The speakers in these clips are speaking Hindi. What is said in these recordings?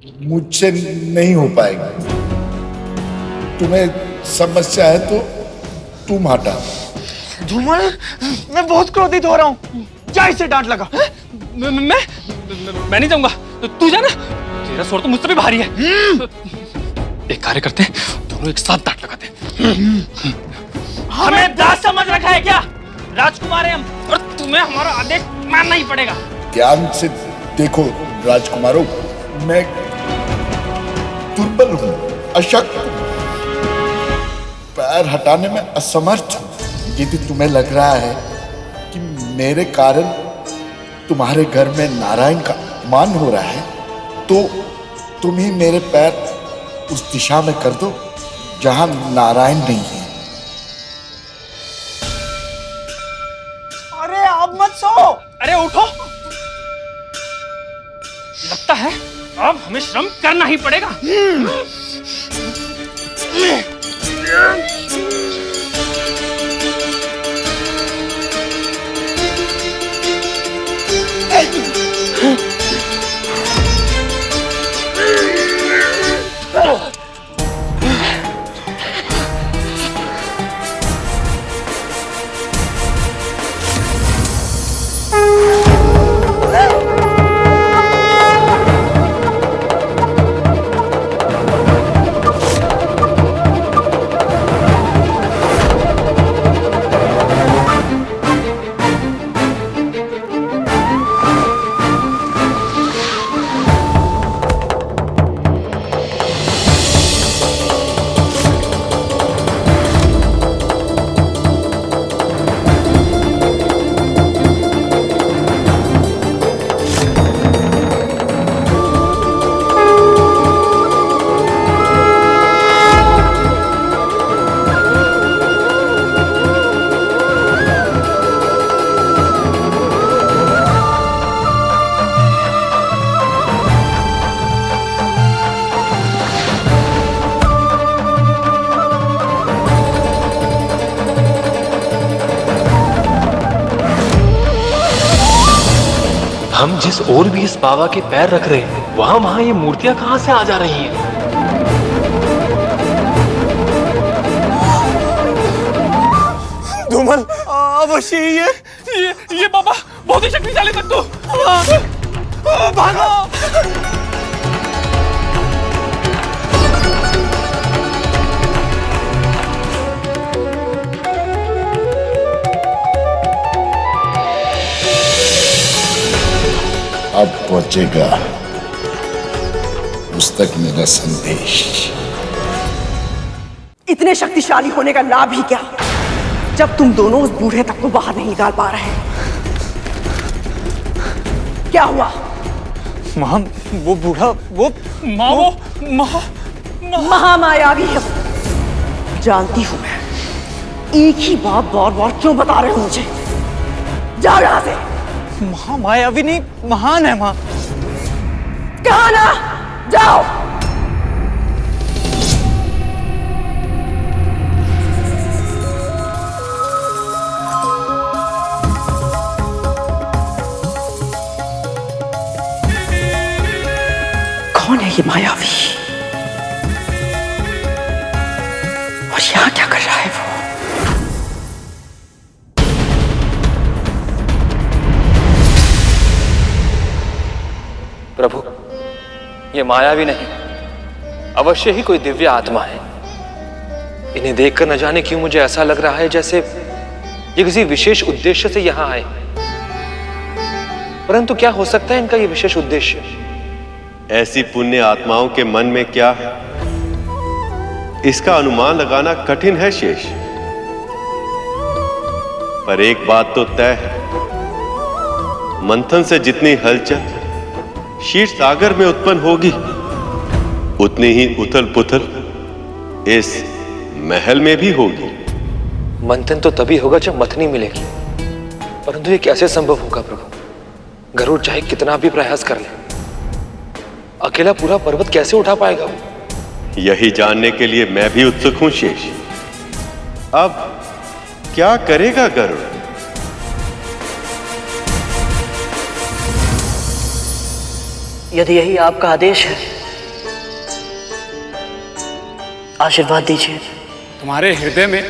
मुझसे नहीं हो पाएगी। तुम्हें समस्या है तो तुम हटा। धूमल, मैं बहुत क्रोधित हो रहा हूँ। क्या इसे डांट लगा? मैं नहीं जाऊंगा। तू जा ना, तेरा स्वर तो मुझसे भी भारी है। एक कार्य करते हैं, दोनों एक साथ डांट लगाते हैं। हमें दास समझ रखा है क्या? राजकुमार है हम, और तुम्हें हमारा आदेश मानना ही पड़ेगा। ध्यान से देखो राजकुमारों, मैं दुर्बल हूँ, अशक्त हूँ, पैर हटाने में असमर्थ हूँ। यदि तुम्हें लग रहा है कि मेरे कारण तुम्हारे घर में नारायण का अपमान हो रहा है, तो तुम ही मेरे पैर उस दिशा में कर दो जहां नारायण नहीं है। अरे अब मत सो। अरे उठो, लगता है अब हमें श्रम करना ही पड़ेगा। हम जिस ओर भी इस बाबा के पैर रख रहे हैं, वहां ये मूर्तियां कहां से आ जा रही हैं? धूमल, अवश्य ये बाबा बहुत ही शक्तिशाली तत्व। भागो। अब पहुंचेगा उस तक मेरा संदेश। इतने शक्तिशाली होने का लाभ ही क्या, जब तुम दोनों उस बूढ़े तक को बाहर नहीं निकाल पा रहे। क्या हुआ? मां, वो बूढ़ा, वो महामायावी है। जानती हूं मैं। एक ही बात बार बार क्यों बता रहे हो मुझे? जाओ यहां से। महामायावी नहीं, महान है मां। कहा ना, जाओ। कौन है ये मायावी? और यहां क्या कर रहा है वो? प्रभु, ये मायावी नहीं, अवश्य ही कोई दिव्य आत्मा है। इन्हें देखकर न जाने क्यों मुझे ऐसा लग रहा है जैसे ये किसी विशेष उद्देश्य से यहां आए। परंतु क्या हो सकता है इनका ये विशेष उद्देश्य? ऐसी पुण्य आत्माओं के मन में क्या है, इसका अनुमान लगाना कठिन है शेष। पर एक बात तो तय है, मंथन से जितनी हलचल क्षीर सागर में उत्पन्न होगी, उतनी ही उथल पुथल इस महल में भी होगी। मंथन तो तभी होगा जब मथनी मिलेगी, परंतु ये कैसे संभव होगा प्रभु? गरुड़ चाहे कितना भी प्रयास कर ले, अकेला पूरा पर्वत कैसे उठा पाएगा वो? यही जानने के लिए मैं भी उत्सुक हूं शेष। अब क्या करेगा गरुड़? यदि यही आपका आदेश है आशीर्वाद दीजिए। तुम्हारे हृदय में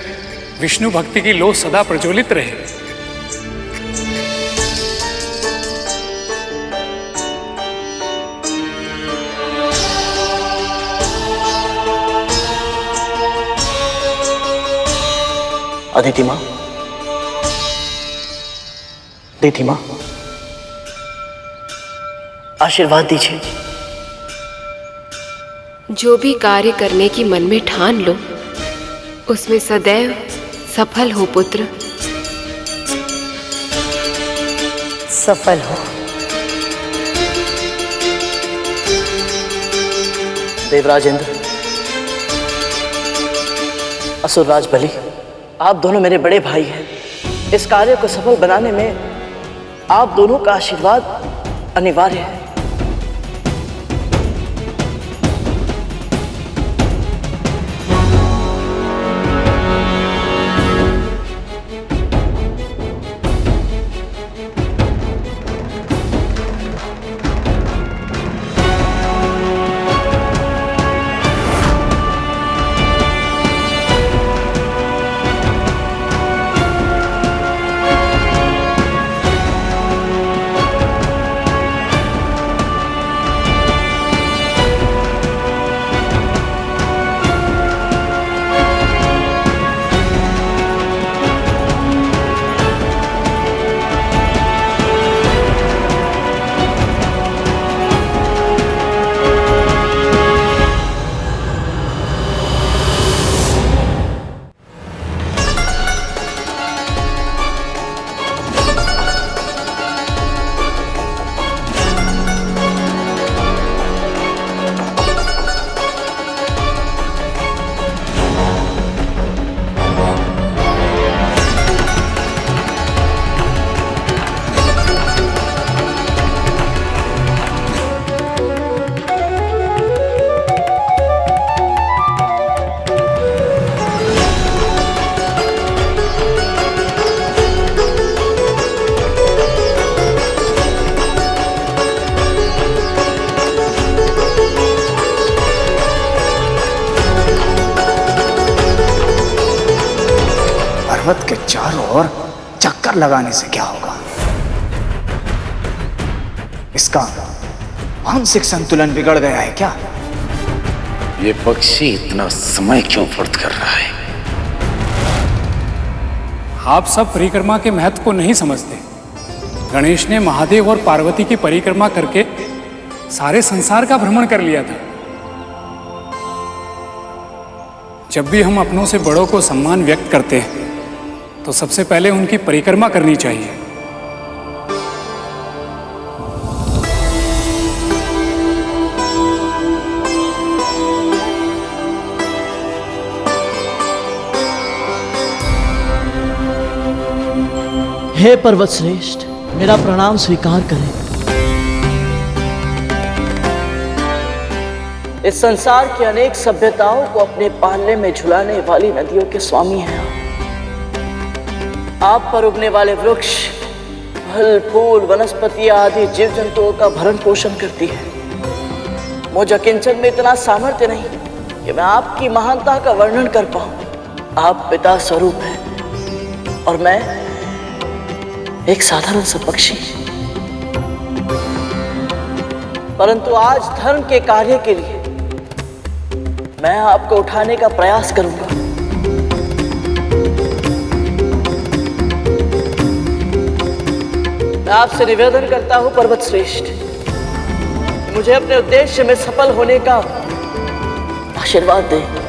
विष्णु भक्ति की लौ सदा प्रज्वलित रहे। अदिति माँ, दीदी माँ, आशीर्वाद दीजिए। जो भी कार्य करने की मन में ठान लो उसमें सदैव सफल हो पुत्र। सफल हो। देवराज इंद्र, असुरराज बलि, आप दोनों मेरे बड़े भाई हैं। इस कार्य को सफल बनाने में आप दोनों का आशीर्वाद अनिवार्य है। पर्वत के चारों ओर चक्कर लगाने से क्या होगा? इसका मानसिक संतुलन बिगड़ गया है क्या? ये पक्षी इतना समय क्यों व्यर्थ कर रहा है? आप सब परिक्रमा के महत्व को नहीं समझते। गणेश ने महादेव और पार्वती की परिक्रमा करके सारे संसार का भ्रमण कर लिया था। जब भी हम अपनों से बड़ों को सम्मान व्यक्त करते हैं तो सबसे पहले उनकी परिक्रमा करनी चाहिए। हे पर्वत श्रेष्ठ, मेरा प्रणाम स्वीकार करें। इस संसार की अनेक सभ्यताओं को अपने पालने में झुलाने वाली नदियों के स्वामी हैं आप पर उगने वाले वृक्ष, फल, फूल, वनस्पति आदि जीव जंतुओं का भरण पोषण करती है। मुझ अकिंचन में इतना सामर्थ्य नहीं कि मैं आपकी महानता का वर्णन कर पाऊं। आप पिता स्वरूप हैं और मैं एक साधारण सा पक्षी। परंतु आज धर्म के कार्य के लिए मैं आपको उठाने का प्रयास करूंगा। मैं आपसे निवेदन करता हूं पर्वत श्रेष्ठ, मुझे अपने उद्देश्य में सफल होने का आशीर्वाद दें।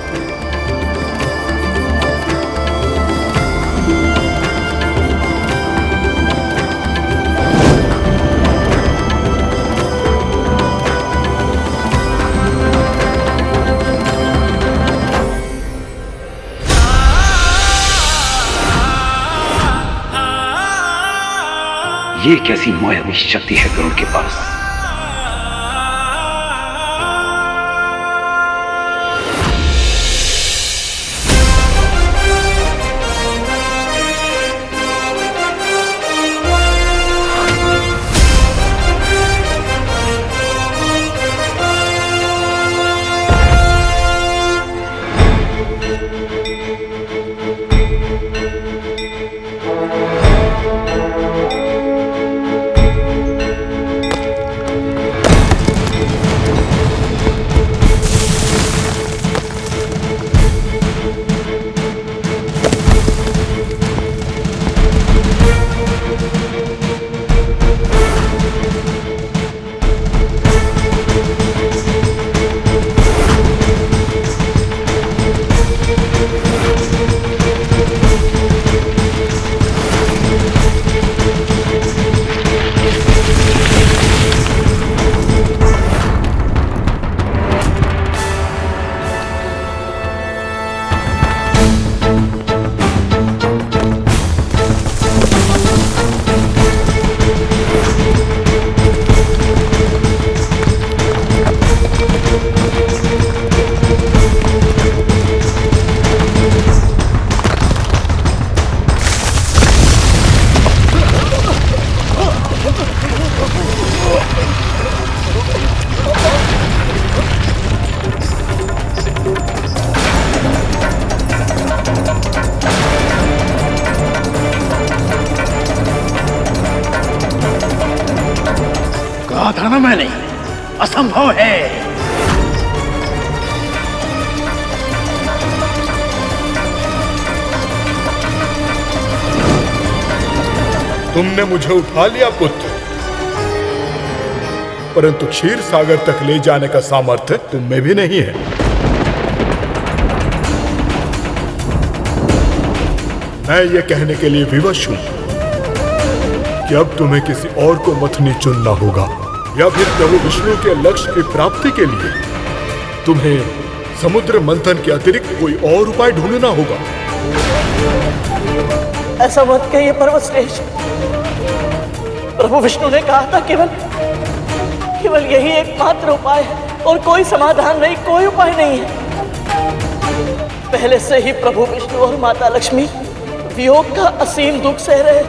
ये कैसी मायावी शक्ति है गरुड़ के पास? असंभव है। तुमने मुझे उठा लिया पुत्र, परंतु क्षीर सागर तक ले जाने का सामर्थ्य तुम में भी नहीं है। मैं ये कहने के लिए विवश हूं कि अब तुम्हें किसी और को मथनी चुनना होगा, या फिर प्रभु विष्णु के लक्ष्य की प्राप्ति के लिए तुम्हें समुद्र मंथन के अतिरिक्त कोई और उपाय ढूंढना होगा। ऐसा मत कहिए पर्वतश्रेष्ठ। प्रभु विष्णु ने कहा था केवल यही एकमात्र उपाय है और कोई समाधान नहीं, कोई उपाय नहीं है। पहले से ही प्रभु विष्णु और माता लक्ष्मी वियोग का असीम दुख सह रहे,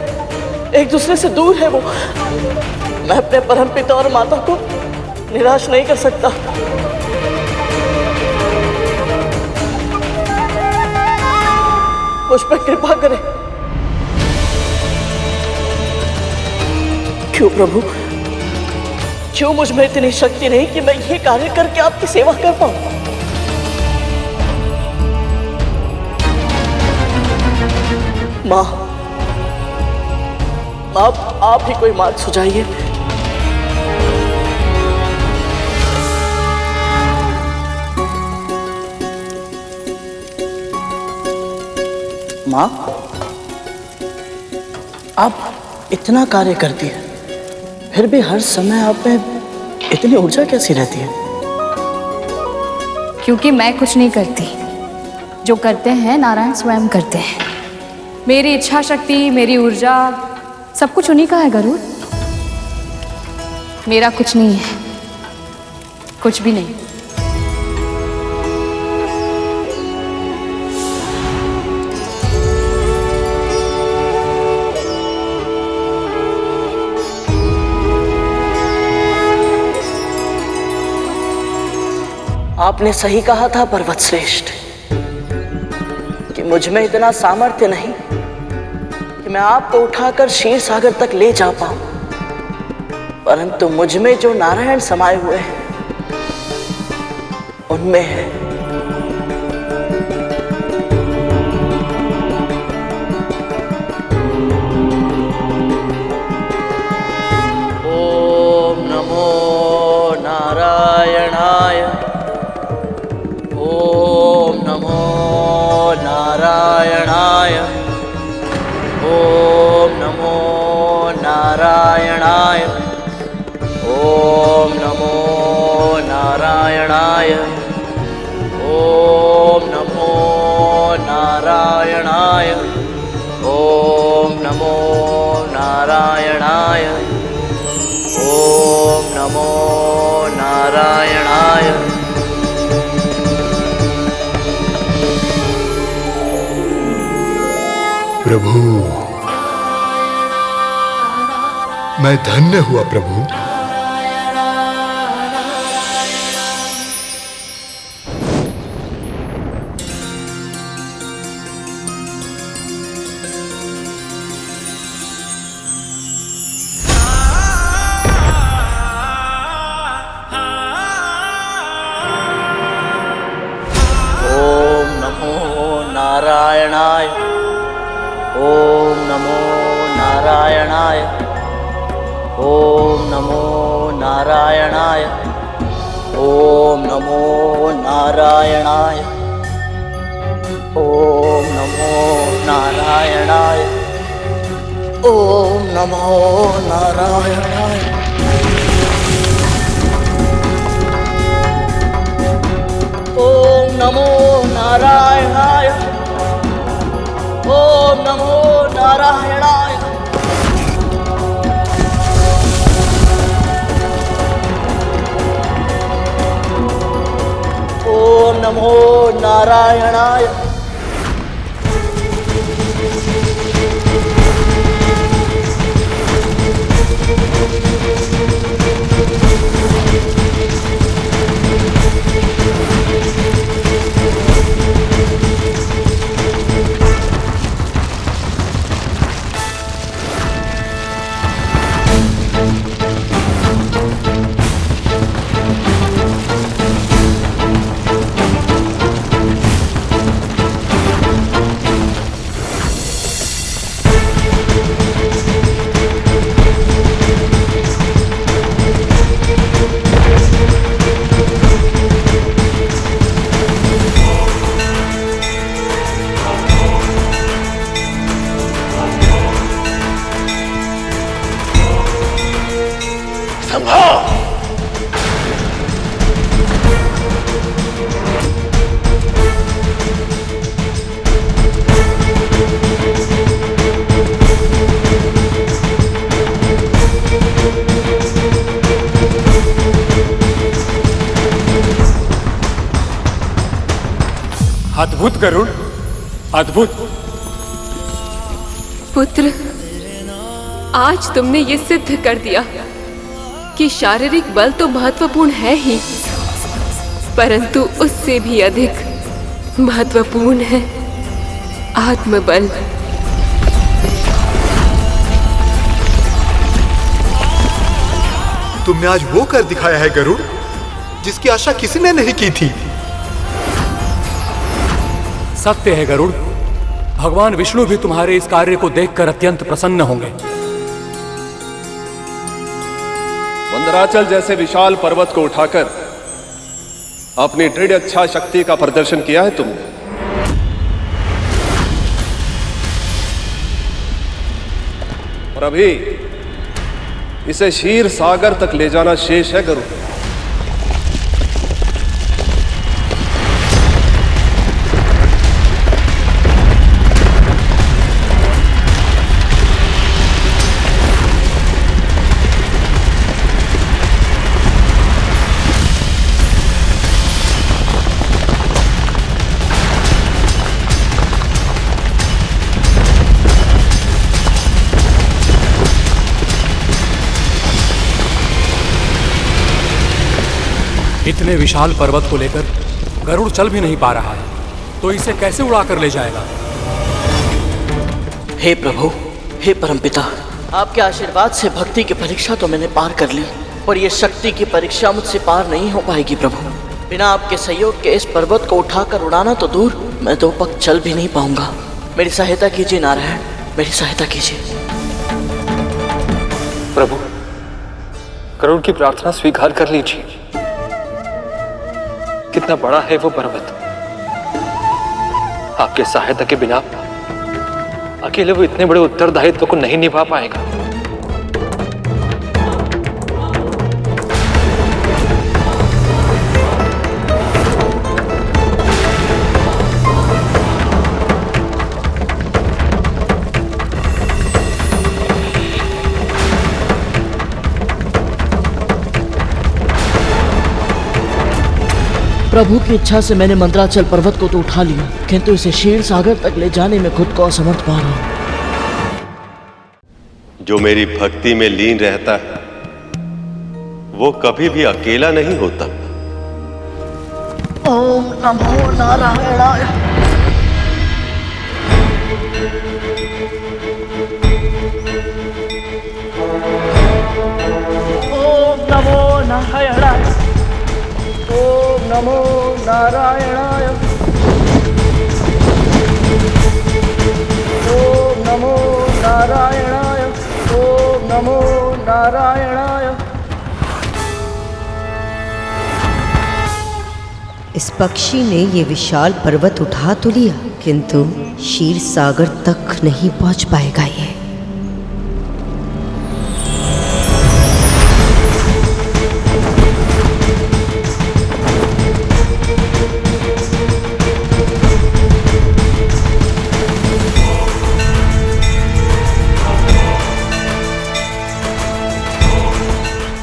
एक दूसरे से दूर है वो। मैं अपने परम पिता और माता को निराश नहीं कर सकता। मुझ पर कृपा करें। क्यों प्रभु, क्यों मुझ में इतनी शक्ति नहीं कि मैं ये कार्य करके आपकी सेवा कर पाऊं? माँ, आप ही कोई मार्ग सुझाइए। माँ, आप इतना कार्य करती है, फिर भी हर समय आप में इतनी ऊर्जा कैसी रहती है? क्योंकि मैं कुछ नहीं करती, जो करते हैं नारायण स्वयं करते हैं। मेरी इच्छा शक्ति, मेरी ऊर्जा सब कुछ उन्हीं का है गरुड़। मेरा कुछ नहीं है, कुछ भी नहीं। आपने सही कहा था पर्वत श्रेष्ठ कि मुझ में इतना सामर्थ्य नहीं कि मैं आपको उठाकर क्षीर सागर तक ले जा पाऊं, परंतु मुझ में जो नारायण समाये हुए हैं उनमें है। ओम नमो नारायणाय। ओम नमो नारायणाय। ओम नमो नारायणाय। ओम नमो नारायणाय। ओम नमो नारायणाय। ओम नमो नारायणाय। ओम नमो नारायणाय। प्रभु, मैं धन्य हुआ प्रभु। ओम नमो नारायणाय। ओम नमो नारायणाय। ओम नमो नारायणाय। ओम नमो नारायणाय। ओम नमो नारायणाय। ओम नमो नारायणाय। ओम नमो नारायणाय। ओम नमो नारायणाय। ओम नमो नारायणाय। अद्भुत गरुड़, अद्भुत। पुत्र, आज तुमने ये सिद्ध कर दिया कि शारीरिक बल तो महत्वपूर्ण है ही, परंतु उससे भी अधिक महत्वपूर्ण है आत्मबल। तुमने आज वो कर दिखाया है गरुड़, जिसकी आशा किसी ने नहीं की थी। सत्य है गरुड़, भगवान विष्णु भी तुम्हारे इस कार्य को देखकर अत्यंत प्रसन्न होंगे। मंदराचल जैसे विशाल पर्वत को उठाकर अपनी दृढ़ इच्छा शक्ति का प्रदर्शन किया है तुमने। और अभी इसे क्षीर सागर तक ले जाना शेष है गरुड़। इतने विशाल पर्वत को लेकर गरुड़ चल भी नहीं पा रहा है, तो इसे कैसे उड़ाकर ले जाएगा? हे प्रभु, हे परमपिता, आपके आशीर्वाद से भक्ति की परीक्षा तो मैंने पार कर ली, पर यह शक्ति की परीक्षा मुझसे पार नहीं हो पाएगी प्रभु। बिना आपके सहयोग के इस पर्वत को उठाकर उड़ाना तो दूर, मैं 2 पग चल भी नहीं पाऊंगा। मेरी सहायता कीजिए नारायण, मेरी सहायता कीजिए। प्रभु, गरुड़ की प्रार्थना स्वीकार कर लीजिए। कितना बड़ा है वो पर्वत, आपके सहायता के बिना अकेले वो इतने बड़े उत्तरदायित्व को नहीं निभा पाएगा। प्रभु की इच्छा से मैंने मंदराचल पर्वत को तो उठा लिया, किंतु इसे क्षीर सागर तक ले जाने में खुद को असमर्थ पा रहा हूं। जो मेरी भक्ति में लीन रहता है वो कभी भी अकेला नहीं होता। ओम नमो नारायणाय। ओम नमो नारायणाय। ओम नमो नारायणाय। ओम नमो नारायणाय। ओम नमो नारायणाय। इस पक्षी ने ये विशाल पर्वत उठा तो लिया, किंतु क्षीर सागर तक नहीं पहुंच पाएगा ये।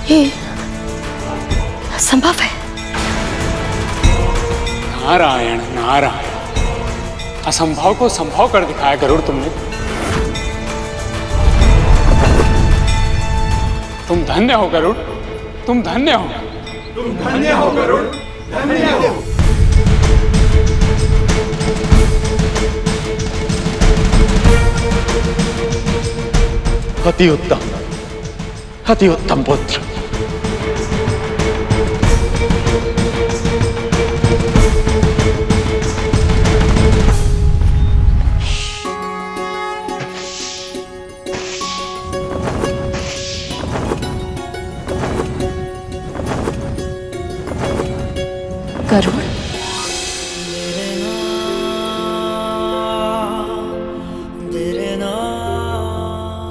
ये संभव है? नारायण नारायण, असंभव को संभव कर दिखाया गरुड़ तुमने। तुम धन्य हो गरुड़, तुम धन्य हो। तुम धन्य हो गरुड़, धन्य हो। अति उत्तम, अति उत्तम पुत्र। गरुड़,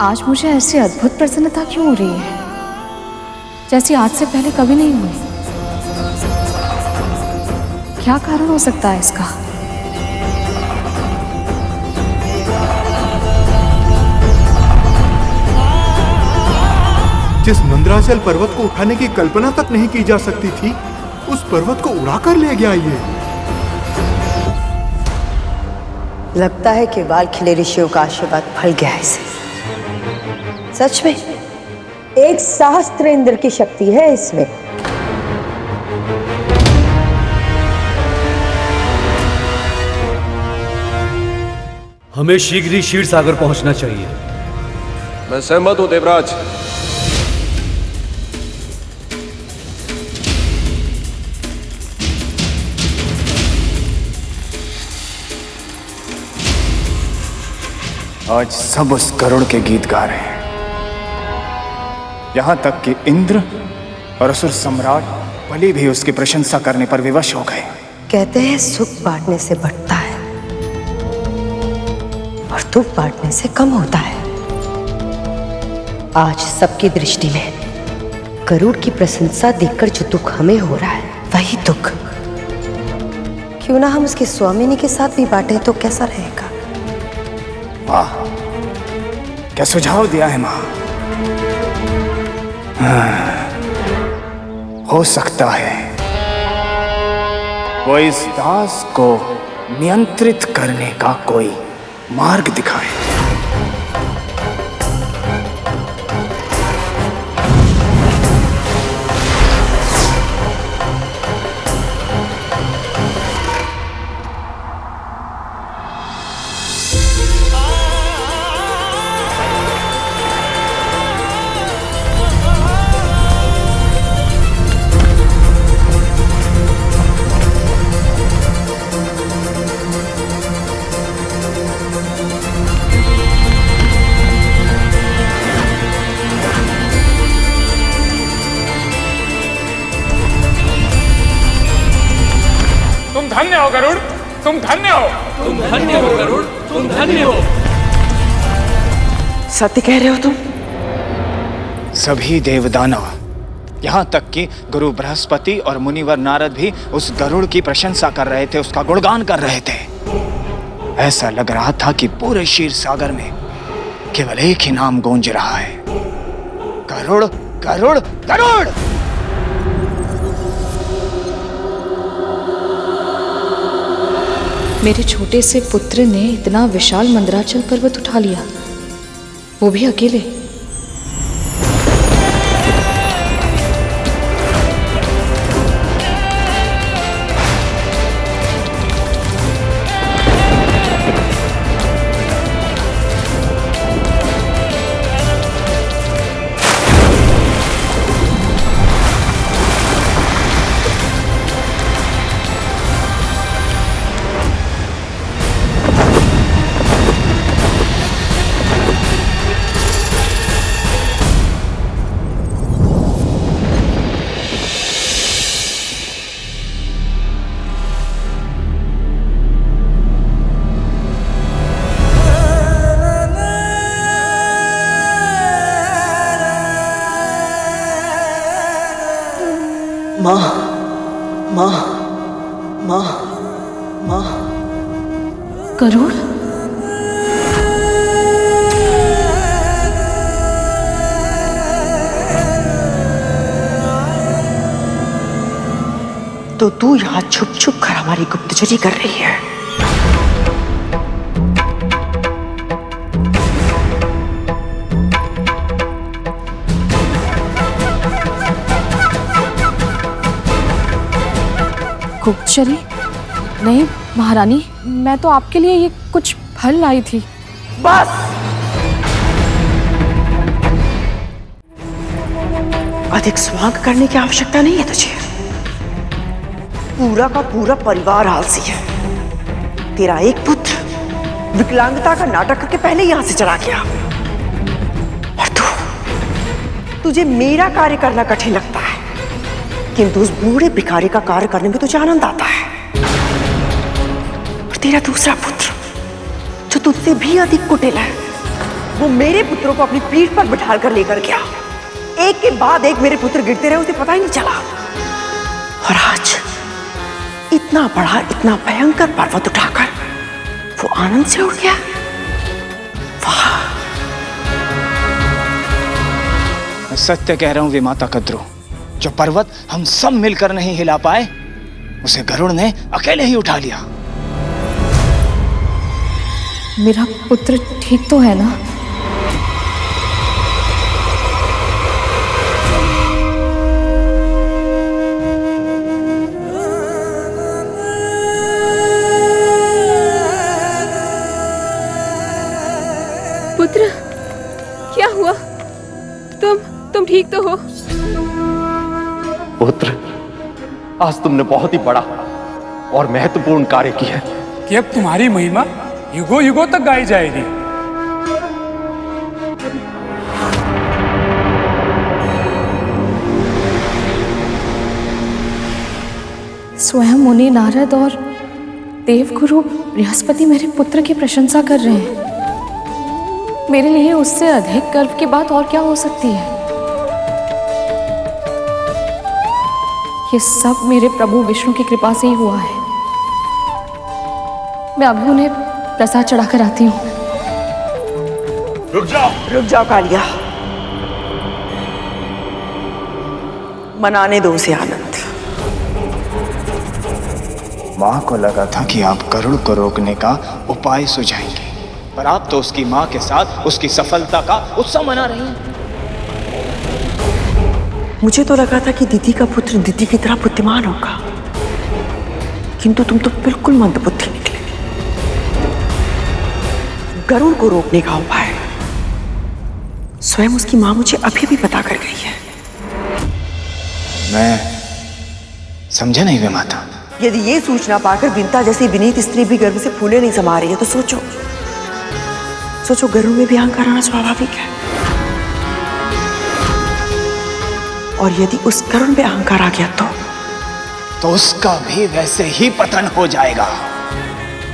आज मुझे ऐसी अद्भुत प्रसन्नता क्यों हो रही है, जैसी आज से पहले कभी नहीं हुई? क्या कारण हो सकता है इसका? जिस मंदराचल पर्वत को उठाने की कल्पना तक नहीं की जा सकती थी, उस पर्वत को उड़ाकर ले गया ये। लगता है कि बाल खिले ऋषियों का आशीर्वाद फल गया है इसे। सच में एक सहस्त्र इंद्र की शक्ति है इसमें। हमें शीघ्र ही क्षीर सागर पहुंचना चाहिए। मैं सहमत हूं देवराज। आज सब उस गरुड़ के गीत गा रहे हैं, यहां तक कि इंद्र और असुर सम्राट बलि भी उसकी प्रशंसा करने पर विवश हो गए। कहते हैं सुख बांटने से बढ़ता है और दुख बांटने से कम होता है। आज सबकी दृष्टि में गरुड़ की प्रशंसा देखकर जो दुख हमें हो रहा है वही दुख क्यों ना हम उसके स्वामिनी के साथ भी बांटे तो कैसा रहेगा? वाह, क्या सुझाव दिया है मां। हो सकता है वो इस दास को नियंत्रित करने का कोई मार्ग दिखाए। धन्य हो गरुड़, तुम धन्य हो। तुम धन्य हो गरुड़, तुम धन्य हो। सत्य कह रहे हो तुम? सभी देवदानव, यहां तक कि गुरु बृहस्पति और मुनिवर नारद भी उस गरुड़ की प्रशंसा कर रहे थे, उसका गुणगान कर रहे थे। ऐसा लग रहा था कि पूरे क्षीर सागर में केवल एक ही नाम गूंज रहा है, गरुड़ गरुड़ गरुड़। मेरे छोटे से पुत्र ने इतना विशाल मंदराचल पर्वत उठा लिया, वो भी अकेले। माँ, माँ, माँ, माँ। गरुड़? तो तू यहाँ छुप छुप कर हमारी गुप्तचरी कर रही है? गुप्तचरी? नहीं महारानी, मैं तो आपके लिए ये कुछ फल लाई थी। बस! अधिक स्वांग करने की आवश्यकता नहीं है तुझे। पूरा का पूरा परिवार आलसी है। तेरा एक पुत्र विकलांगता का नाटक करके पहले यहां से चला गया, और तुझे मेरा कार्य करना कठिन लगता है, किंतु उस बूढ़े भिखारी का कार्य करने में तुझे आनंद आता है। और तेरा दूसरा पुत्र जो तुझसे भी अधिक कुटिल है, वो मेरे पुत्रों को अपनी पीठ पर बिठाल कर लेकर गया। एक के बाद एक मेरे पुत्र गिरते रहे, उसे पता ही नहीं चला। और आज इतना बड़ा, इतना भयंकर पर्वत उठाकर वो आनंद से उड़ गया। वाह! मैं सत्य कह रहा हूं विमाता कद्रू, जो पर्वत हम सब मिलकर नहीं हिला पाए, उसे गरुड़ ने अकेले ही उठा लिया। मेरा पुत्र ठीक तो है ना? पुत्र, क्या हुआ? तुम ठीक तो हो? पुत्र, आज तुमने बहुत ही बड़ा और महत्वपूर्ण कार्य किया है कि अब तुम्हारी महिमा युगों युगों तक गाई जाएगी। स्वयं मुनि नारद और देवगुरु बृहस्पति मेरे पुत्र की प्रशंसा कर रहे हैं। मेरे लिए उससे अधिक गर्व की बात और क्या हो सकती है? ये सब मेरे प्रभु विष्णु की कृपा से ही हुआ है। मैं अभी उन्हें प्रसाद चढ़ाकर आती हूँ। रुक जाओ कालिया, मनाने दो उसे आनंद। माँ को लगा था कि आप गरुड़ को रोकने का उपाय सुझाएंगे, पर आप तो उसकी माँ के साथ उसकी सफलता का उत्सव मना रही हैं। मुझे तो लगा था कि दीदी का पुत्र दीदी की तरह बुद्धिमान होगा, किंतु तुम तो बिल्कुल मंदबुद्धि निकले। गरुड़ को रोकने का उपाय स्वयं उसकी माँ मुझे अभी भी पता कर गई है। मैं समझा नहीं वे माता। यदि ये सूचना पाकर विंता जैसी विनीत स्त्री भी गर्व से फूले नहीं समा रही है तो सोचो गरुड़ में भी अहंकार आना स्वाभाविक है। और यदि उस गरुड़ में अहंकार आ गया तो उसका भी वैसे ही पतन हो जाएगा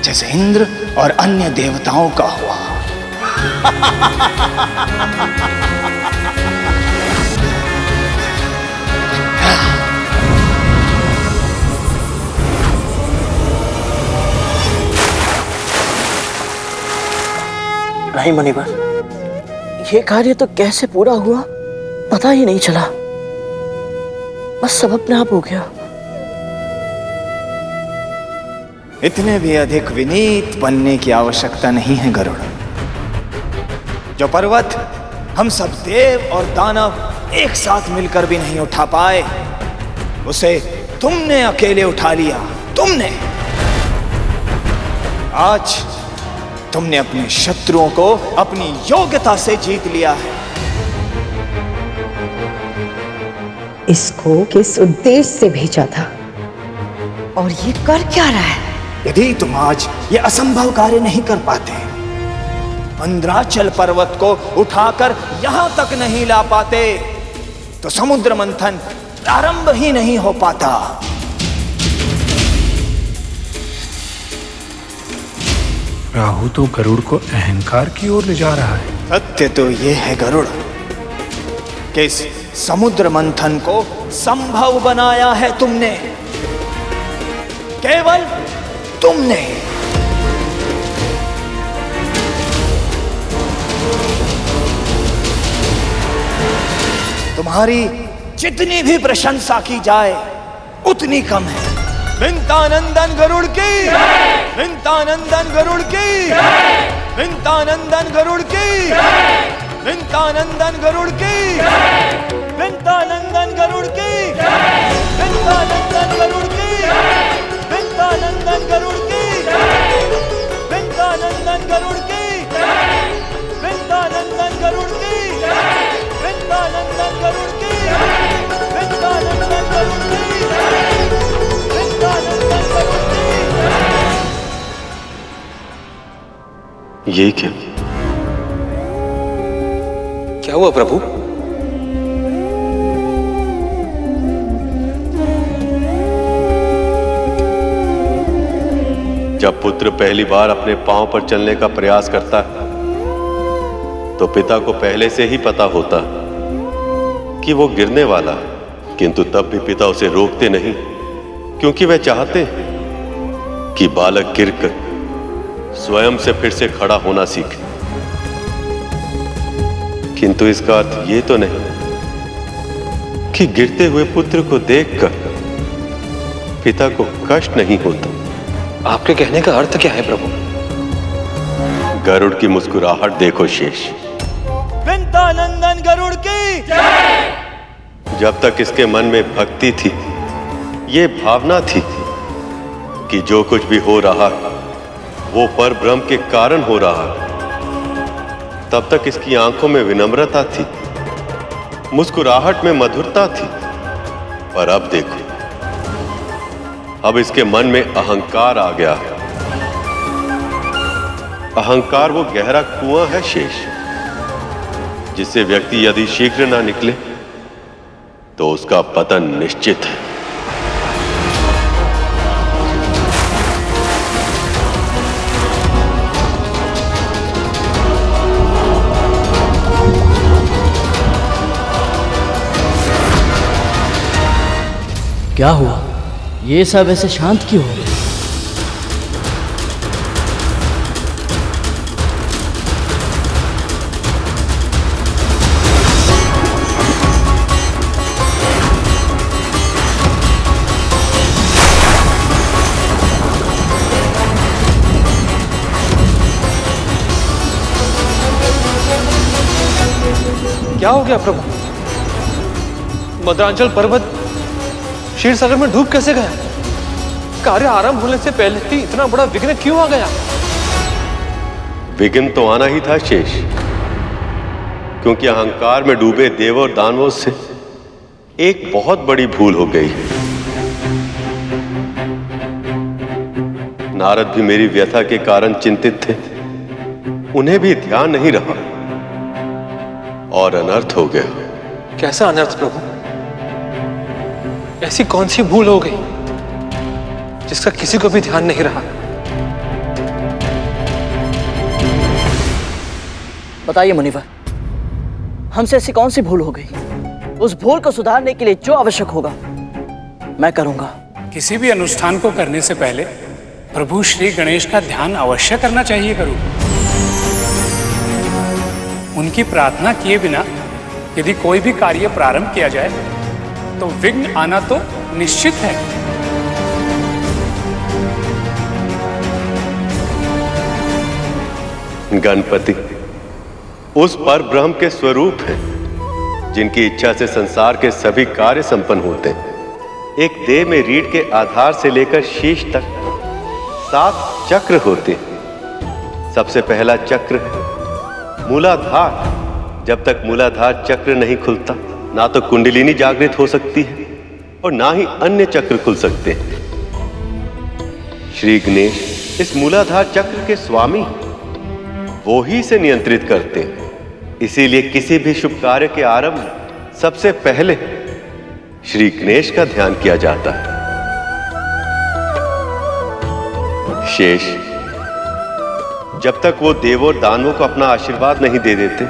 जैसे इंद्र और अन्य देवताओं का हुआ। नहीं मुनिवर, ये कार्य तो कैसे पूरा हुआ पता ही नहीं चला, बस सब अपने आप हो गया। इतने भी अधिक विनीत बनने की आवश्यकता नहीं है गरुड़। जो पर्वत हम सब देव और दानव एक साथ मिलकर भी नहीं उठा पाए, उसे तुमने अकेले उठा लिया। तुमने आज तुमने अपने शत्रुओं को अपनी योग्यता से जीत लिया है। इसको किस उद्देश्य से भेजा था और ये कर क्या रहा है? यदि तुम आज ये असंभव कार्य नहीं कर पाते, मंद्राचल पर्वत को उठाकर यहां तक नहीं ला पाते, तो समुद्र मंथन प्रारंभ ही नहीं हो पाता। राहु तो गरुड़ को अहंकार की ओर ले जा रहा है। सत्य तो ये है गरुड़ कि इस समुद्र मंथन को संभव बनाया है तुमने, केवल तुमने। तुम्हारी जितनी भी प्रशंसा की जाए उतनी कम है। विंतानंदन गरुड़ की, विंतानंदन गरुड़ की, विंतानंदन गरुड़ की, विंतानंदन गरुड़ की, विंतानंदन गरुड़ की, विंतानंदन गरुड़ की, विंतानंदन गरुड़ की, विंतानंदन गरुड़ की, विंतानंदन गरुड़ की, विंतानंदन गरुड़ की, विंतानंदन गरुड़ की, विंतानंदन गरुड़ की। ये क्या हुआ प्रभु? जब पुत्र पहली बार अपने पांव पर चलने का प्रयास करता है तो पिता को पहले से ही पता होता कि वो गिरने वाला है, किंतु तब भी पिता उसे रोकते नहीं, क्योंकि वे चाहते कि बालक गिरकर स्वयं से फिर से खड़ा होना सीखे। किंतु इसका अर्थ ये तो नहीं कि गिरते हुए पुत्र को देखकर पिता को कष्ट नहीं होता। आपके कहने का अर्थ क्या है प्रभु? गरुड़ की मुस्कुराहट देखो शेष। विंतानंदन गरुड़ की जय। जब तक इसके मन में भक्ति थी, ये भावना थी कि जो कुछ भी हो रहा वो पर ब्रह्म के कारण हो रहा, तब तक इसकी आंखों में विनम्रता थी, मुस्कुराहट में मधुरता थी। पर अब देखो, अब इसके मन में अहंकार आ गया है। अहंकार वो गहरा कुआं है शेष, जिससे व्यक्ति यदि शीघ्र ना निकले तो उसका पतन निश्चित है। क्या हुआ? ये सब ऐसे शांत क्यों हो गए? क्या हो गया प्रभु? मद्रांचल पर्वत क्षीर सागर में डूब कैसे गया? कार्य आरंभ होने से पहले ही इतना बड़ा विघ्न क्यों आ गया? विघ्न तो आना ही था शेष, क्योंकि अहंकार में डूबे देव और दानवों से एक बहुत बड़ी भूल हो गई। नारद भी मेरी व्यथा के कारण चिंतित थे, उन्हें भी ध्यान नहीं रहा और अनर्थ हो गया। कैसा अनर्थ प्रभु? ऐसी कौन सी भूल हो गई जिसका किसी को भी ध्यान नहीं रहा? बताइए मुनिवर, हमसे ऐसी कौन सी भूल हो गई? उस भूल को सुधारने के लिए जो आवश्यक होगा मैं करूंगा। किसी भी अनुष्ठान को करने से पहले प्रभु श्री गणेश का ध्यान अवश्य करना चाहिए करूं। उनकी प्रार्थना किए बिना यदि कोई भी कार्य प्रारंभ किया जाए तो विघ्न आना तो निश्चित है। गणपति उस पर ब्रह्म के स्वरूप हैं, जिनकी इच्छा से संसार के सभी कार्य संपन्न होते हैं। एक देह में रीढ़ के आधार से लेकर शीश तक 7 चक्र होते हैं। सबसे पहला चक्र है मूलाधार। जब तक मूलाधार चक्र नहीं खुलता, ना तो कुंडलिनी जागृत हो सकती है और ना ही अन्य चक्र खुल सकते हैं। श्री गणेश इस मूलाधार चक्र के स्वामी, वो ही से नियंत्रित करते हैं। इसीलिए किसी भी शुभ कार्य के आरंभ सबसे पहले श्री गणेश का ध्यान किया जाता है। शेष जब तक वो देवों और दानवों को अपना आशीर्वाद नहीं दे देते,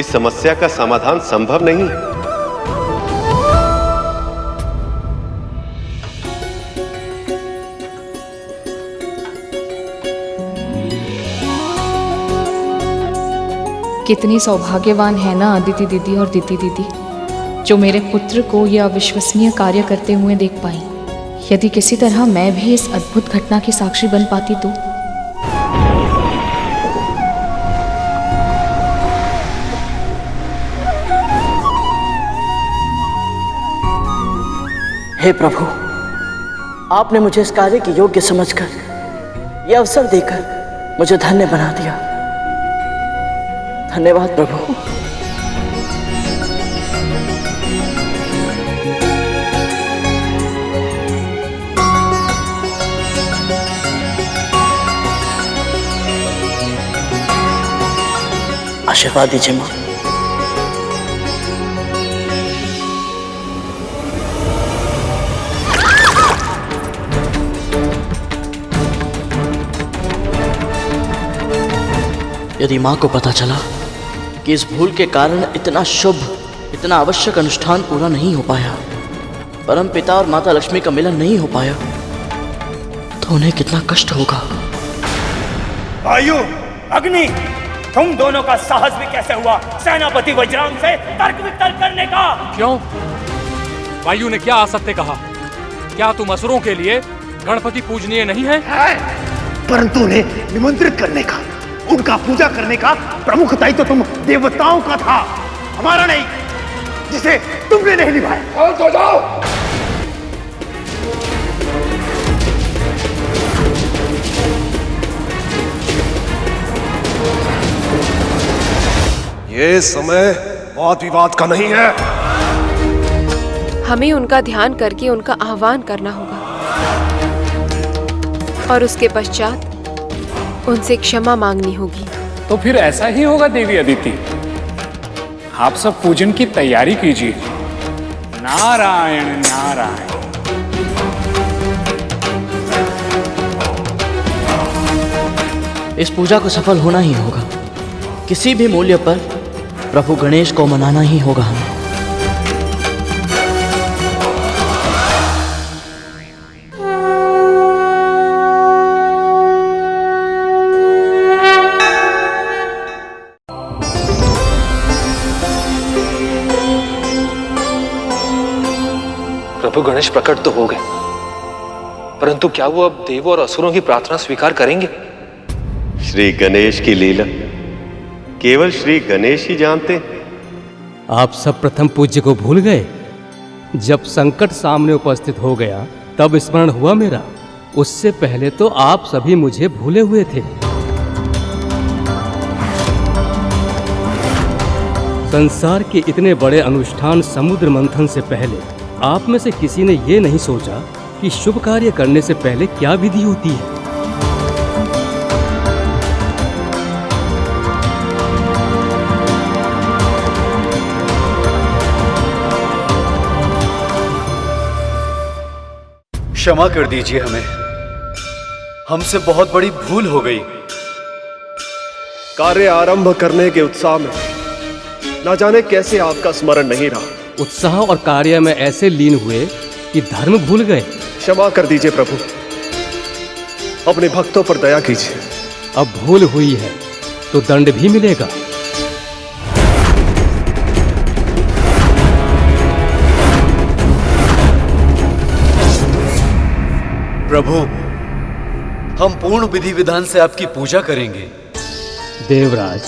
इस समस्या का समाधान संभव नहीं है। कितनी सौभाग्यवान है ना अदिति दीदी और दीदी दीदी, जो मेरे पुत्र को यह अविश्वसनीय कार्य करते हुए देख पाई। यदि किसी तरह मैं भी इस अद्भुत घटना की साक्षी बन पाती तो। हे प्रभु, आपने मुझे इस कार्य के योग्य समझकर यह अवसर देकर मुझे धन्य बना दिया। धन्यवाद प्रभु। आशीर्वाद दीजिए मां। यदि मां को पता चला कि इस भूल के कारण इतना शुभ, इतना आवश्यक अनुष्ठान पूरा नहीं हो पाया, परम पिता और माता लक्ष्मी का मिलन नहीं हो पाया, तो उन्हें कितना कष्ट होगा। वायु, अग्नि, तुम दोनों का साहस भी कैसे हुआ सेनापति वज्रांग से तर्क वितर्क करने का? क्यों? वायु ने क्या असत्य कहा? क्या तुम असुरों के लिए गणपति पूजनीय नहीं है? परंतु उन्हें निमंत्रित करने का उनका पूजा करने का प्रमुख दायित्व तो तुम देवताओं का था, हमारा नहीं, जिसे तुमने नहीं निभाया। शांत हो जाओ। ये समय वाद विवाद का नहीं है। हमें उनका ध्यान करके उनका आह्वान करना होगा और उसके पश्चात उनसे क्षमा मांगनी होगी। तो फिर ऐसा ही होगा देवी अदिति। आप सब पूजन की तैयारी कीजिए। नारायण नारायण। इस पूजा को सफल होना ही होगा। किसी भी मूल्य पर प्रभु गणेश को मनाना ही होगा हमें। प्रभु गणेश प्रकट तो हो गए, परंतु क्या वो अब देवों और असुरों की प्रार्थना स्वीकार करेंगे? श्री गणेश की लीला केवल श्री गणेश ही जानते हैं। आप सब प्रथम पूज्य को भूल गए। जब संकट सामने उपस्थित हो गया तब स्मरण हुआ मेरा। उससे पहले तो आप सभी मुझे भूले हुए थे। संसार के इतने बड़े अनुष्ठान समुद्र मंथन से पहले आप में से किसी ने ये नहीं सोचा कि शुभ कार्य करने से पहले क्या विधि होती है। क्षमा कर दीजिए हमें, हमसे बहुत बड़ी भूल हो गई। कार्य आरंभ करने के उत्साह में ना जाने कैसे आपका स्मरण नहीं रहा। उत्साह और कार्य में ऐसे लीन हुए कि धर्म भूल गए। क्षमा कर दीजिए प्रभु, अपने भक्तों पर दया कीजिए। अब भूल हुई है तो दंड भी मिलेगा। प्रभु, हम पूर्ण विधि विधान से आपकी पूजा करेंगे। देवराज,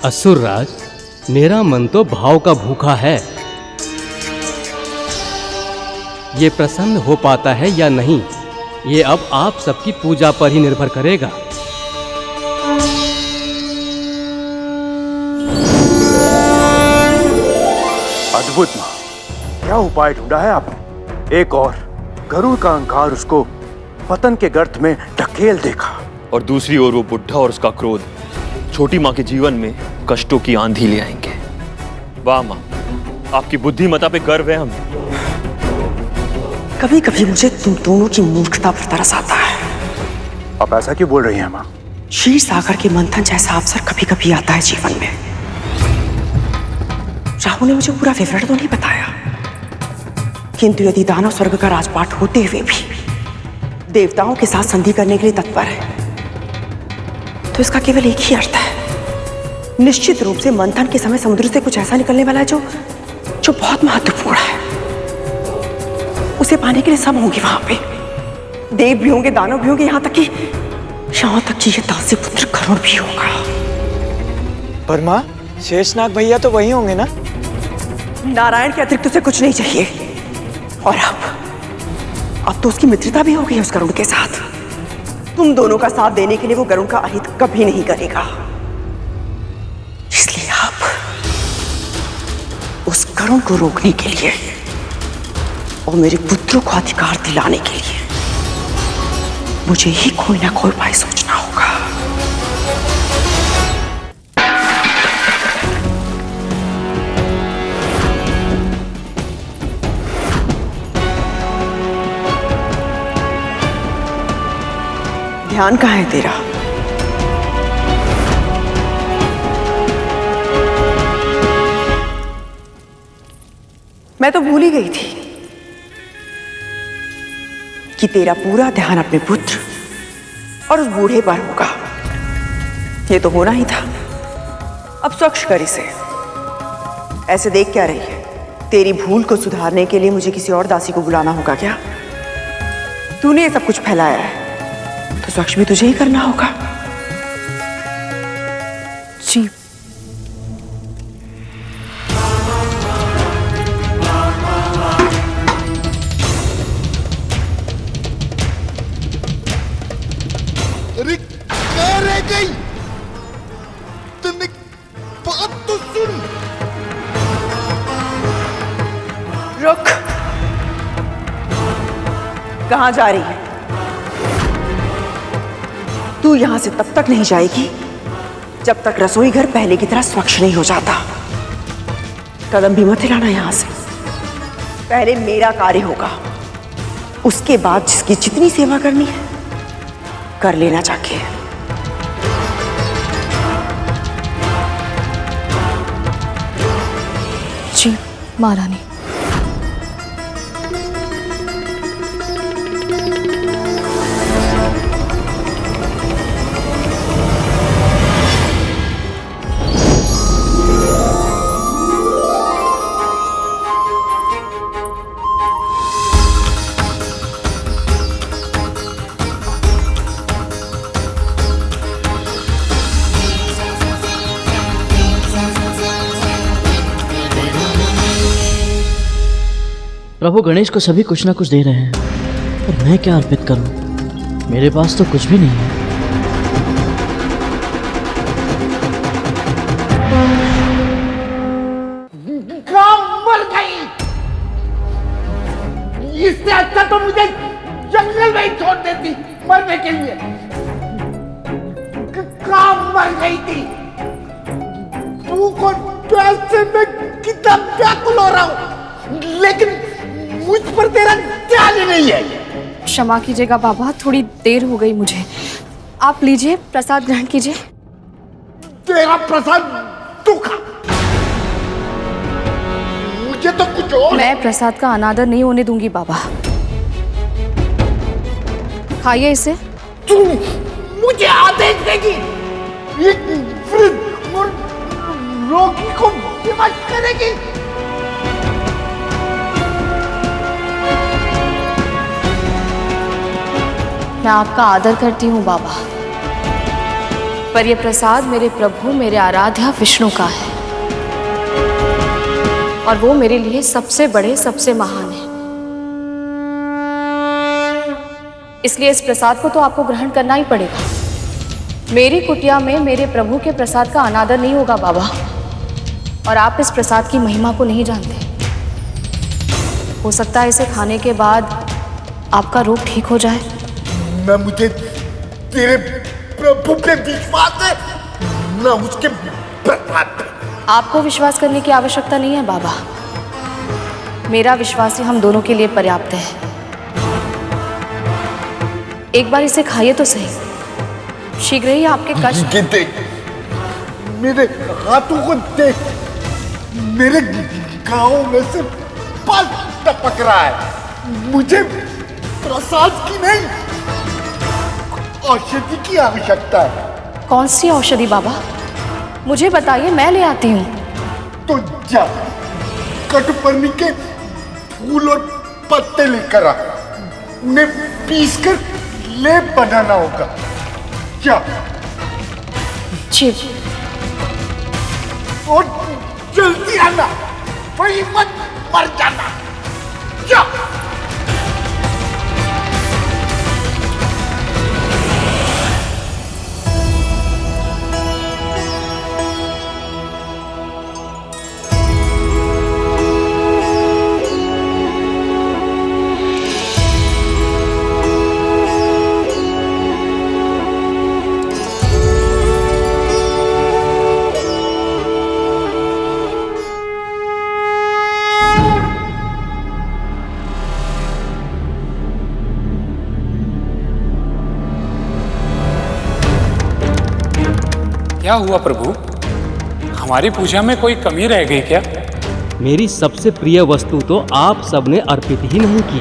असुरराज, मेरा मन तो भाव का भूखा है। ये प्रसन्न हो पाता है या नहीं, ये अब आप सबकी पूजा पर ही निर्भर करेगा। अद्भुत मां, क्या उपाय ढूंढा है आपने? एक और गरुड़ का अहंकार उसको पतन के गर्त में ढकेल देखा, और दूसरी ओर वो बुढ़ा और उसका क्रोध छोटी माँ के जीवन में कष्टों की आंधी ले आएंगे। वाह माँ, आपकी बुद्धिमता पे गर्व है हमें। कभी कभी मुझे तुम दोनों की मूर्खता पर तरस आता है। आप ऐसा क्यों बोल रही हैं माँ? क्षीर सागर के मंथन जैसा अवसर कभी कभी आता है जीवन में। राहु ने मुझे पूरा विवरण तो नहीं बताया, किंतु यदि दानव स्वर्ग का राजपाट होते हुए भी देवताओं के साथ संधि करने के लिए तत्पर है, तो इसका केवल एक ही अर्थ है। निश्चित रूप से मंथन के समय समुद्र से कुछ ऐसा निकलने वाला है जो बहुत महत्वपूर्ण है। उसे पाने के लिए सब होंगे वहां पे, देव भी होंगे, दानव भी होंगे, यहाँ तक कि ये दासी पुत्र गरुड़ भी होगा। पर माँ, शेषनाग भैया तो वही होंगे ना? नारायण के अतिरिक्त उसे कुछ नहीं चाहिए। और अब तो उसकी मित्रता भी हो गई है उस गरुड़ के साथ। तुम दोनों का साथ देने के लिए वो गरुड़ का अहित कभी नहीं करेगा। इसलिए आप उस गरुड़ को रोकने के लिए और मेरे पुत्रों को अधिकार दिलाने के लिए मुझे ही कोई ना कोई उपाय सोचना होगा। ध्यान कहाँ है तेरा? मैं तो भूल ही गई थी कि तेरा पूरा ध्यान अपने पुत्र और उस बूढ़े पर होगा। ये तो होना ही था। अब स्वच्छ कर इसे। ऐसे देख क्या रही है? तेरी भूल को सुधारने के लिए मुझे किसी और दासी को बुलाना होगा क्या? तूने ये सब कुछ फैलाया है तो स्वच्छ भी तुझे ही करना होगा। सुन। रुक। कहां जा रही है? तू यहां से तब तक नहीं जाएगी जब तक रसोई घर पहले की तरह स्वच्छ नहीं हो जाता। कदम भी मत हिलाना यहां से। पहले मेरा कार्य होगा, उसके बाद जिसकी जितनी सेवा करनी है कर लेना जाके। जी महारानी। प्रभु गणेश को सभी कुछ ना कुछ दे रहे हैं, पर मैं क्या अर्पित करूं? मेरे पास तो कुछ भी नहीं है। गांव मर गई। इससे अच्छा तो मुझे जंगल में ही छोड़ देती मरने के लिए। गांव मर गई थी। भूख और प्यास से मैं कितना व्याकुल हो रहा हूं, लेकिन मुझ पर तेरा ध्यान ही नहीं है। क्षमा कीजिएगा बाबा, थोड़ी देर हो गई मुझे। आप लीजिए प्रसाद ग्रहण कीजिए। तेरा प्रसाद तू खा, मुझे तो कुछ और। मैं प्रसाद का अनादर नहीं होने दूंगी बाबा। खाइए इसे। तू मुझे आदेश देगी? एक वृद्ध और रोगी को विवश करेगी? मैं आपका आदर करती हूँ बाबा, पर यह प्रसाद मेरे प्रभु मेरे आराध्य विष्णु का है, और वो मेरे लिए सबसे बड़े सबसे महान है। इसलिए इस प्रसाद को तो आपको ग्रहण करना ही पड़ेगा। मेरी कुटिया में मेरे प्रभु के प्रसाद का अनादर नहीं होगा बाबा, और आप इस प्रसाद की महिमा को नहीं जानते। हो सकता है इसे खाने के बाद आपका रोग ठीक हो जाए। न मुझे तेरे प्रभु पे विश्वास है, न उसके प्रसाद पे। आपको विश्वास करने की आवश्यकता नहीं है बाबा, मेरा विश्वास ही हम दोनों के लिए पर्याप्त है। एक बार इसे खाइए तो सही, शीघ्र ही आपके कष्ट। देख, मेरे हाथों को देख, मेरे गांव में से पल टपक रहा है। मुझे प्रसाद की नहीं, औषधि की आवश्यकता है। कौन सी औषधि बाबा? मुझे बताइए, मैं ले आती हूँ। तो जा, कटुपर्णी के फूल और पत्ते लेकर आ, उन्हें पीसकर लेप बनाना होगा। जा। जी। और जल्दी आना, वही मत मर जाना। जा। क्या हुआ प्रभु? हमारी पूजा में कोई कमी रह गई क्या? मेरी सबसे प्रिय वस्तु तो आप सबने अर्पित ही नहीं की।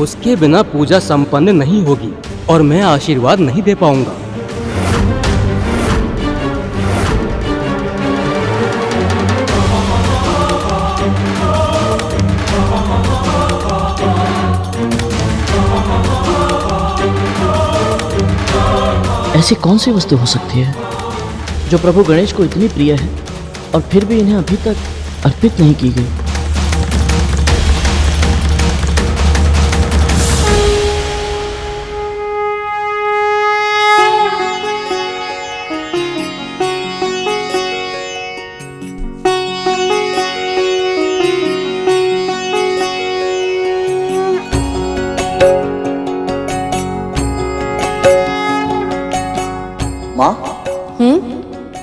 उसके बिना पूजा संपन्न नहीं होगी और मैं आशीर्वाद नहीं दे पाऊंगा। ऐसी कौन सी वस्तु हो सकती है जो प्रभु गणेश को इतनी प्रिय है और फिर भी इन्हें अभी तक अर्पित नहीं की गई?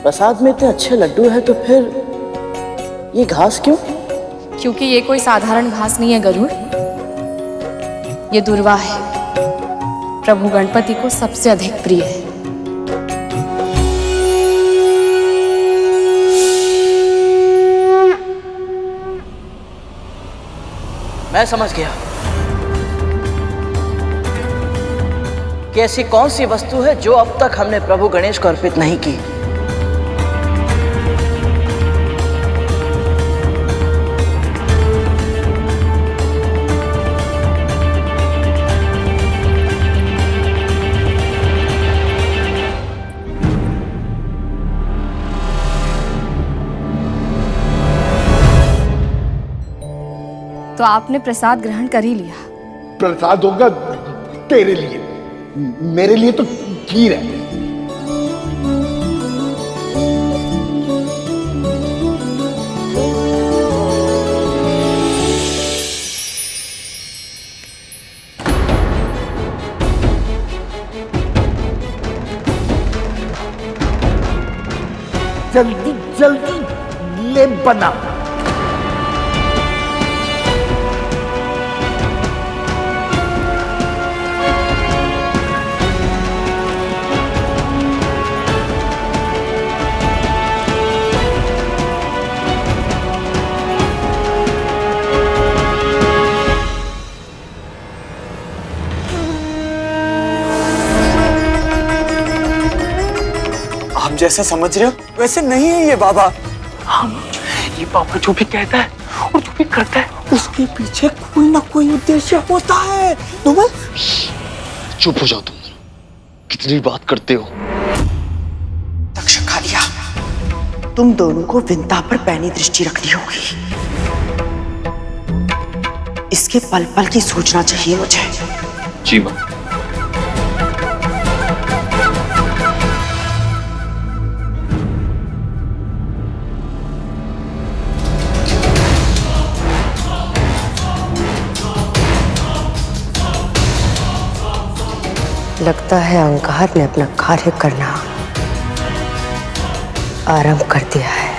प्रसाद में इतने अच्छे लड्डू है तो फिर ये घास क्यों? क्योंकि ये कोई साधारण घास नहीं है गरुड़, ये दुर्वा है, प्रभु गणपति को सबसे अधिक प्रिय है। मैं समझ गया कि ऐसी कौन सी वस्तु है जो अब तक हमने प्रभु गणेश को अर्पित नहीं की। तो आपने प्रसाद ग्रहण कर ही लिया। प्रसाद होगा तेरे लिए, मेरे लिए तो खीर है। जल्दी जल्दी ले बना। जैसा समझ रहे हो वैसे नहीं है ये बाबा। हम ये बाबा जो भी कहता है और जो भी करता है उसके पीछे कोई ना कोई उद्देश्य होता है। नुमल चुप हो जाओ तुम, कितनी बात करते हो। तक्षकालिया, तुम दोनों को विंता पर पैनी दृष्टि रखनी होगी। इसके पल पल की सूचना चाहिए मुझे। जी मां। लगता है अहंकार ने अपना कार्य करना आरंभ कर दिया है।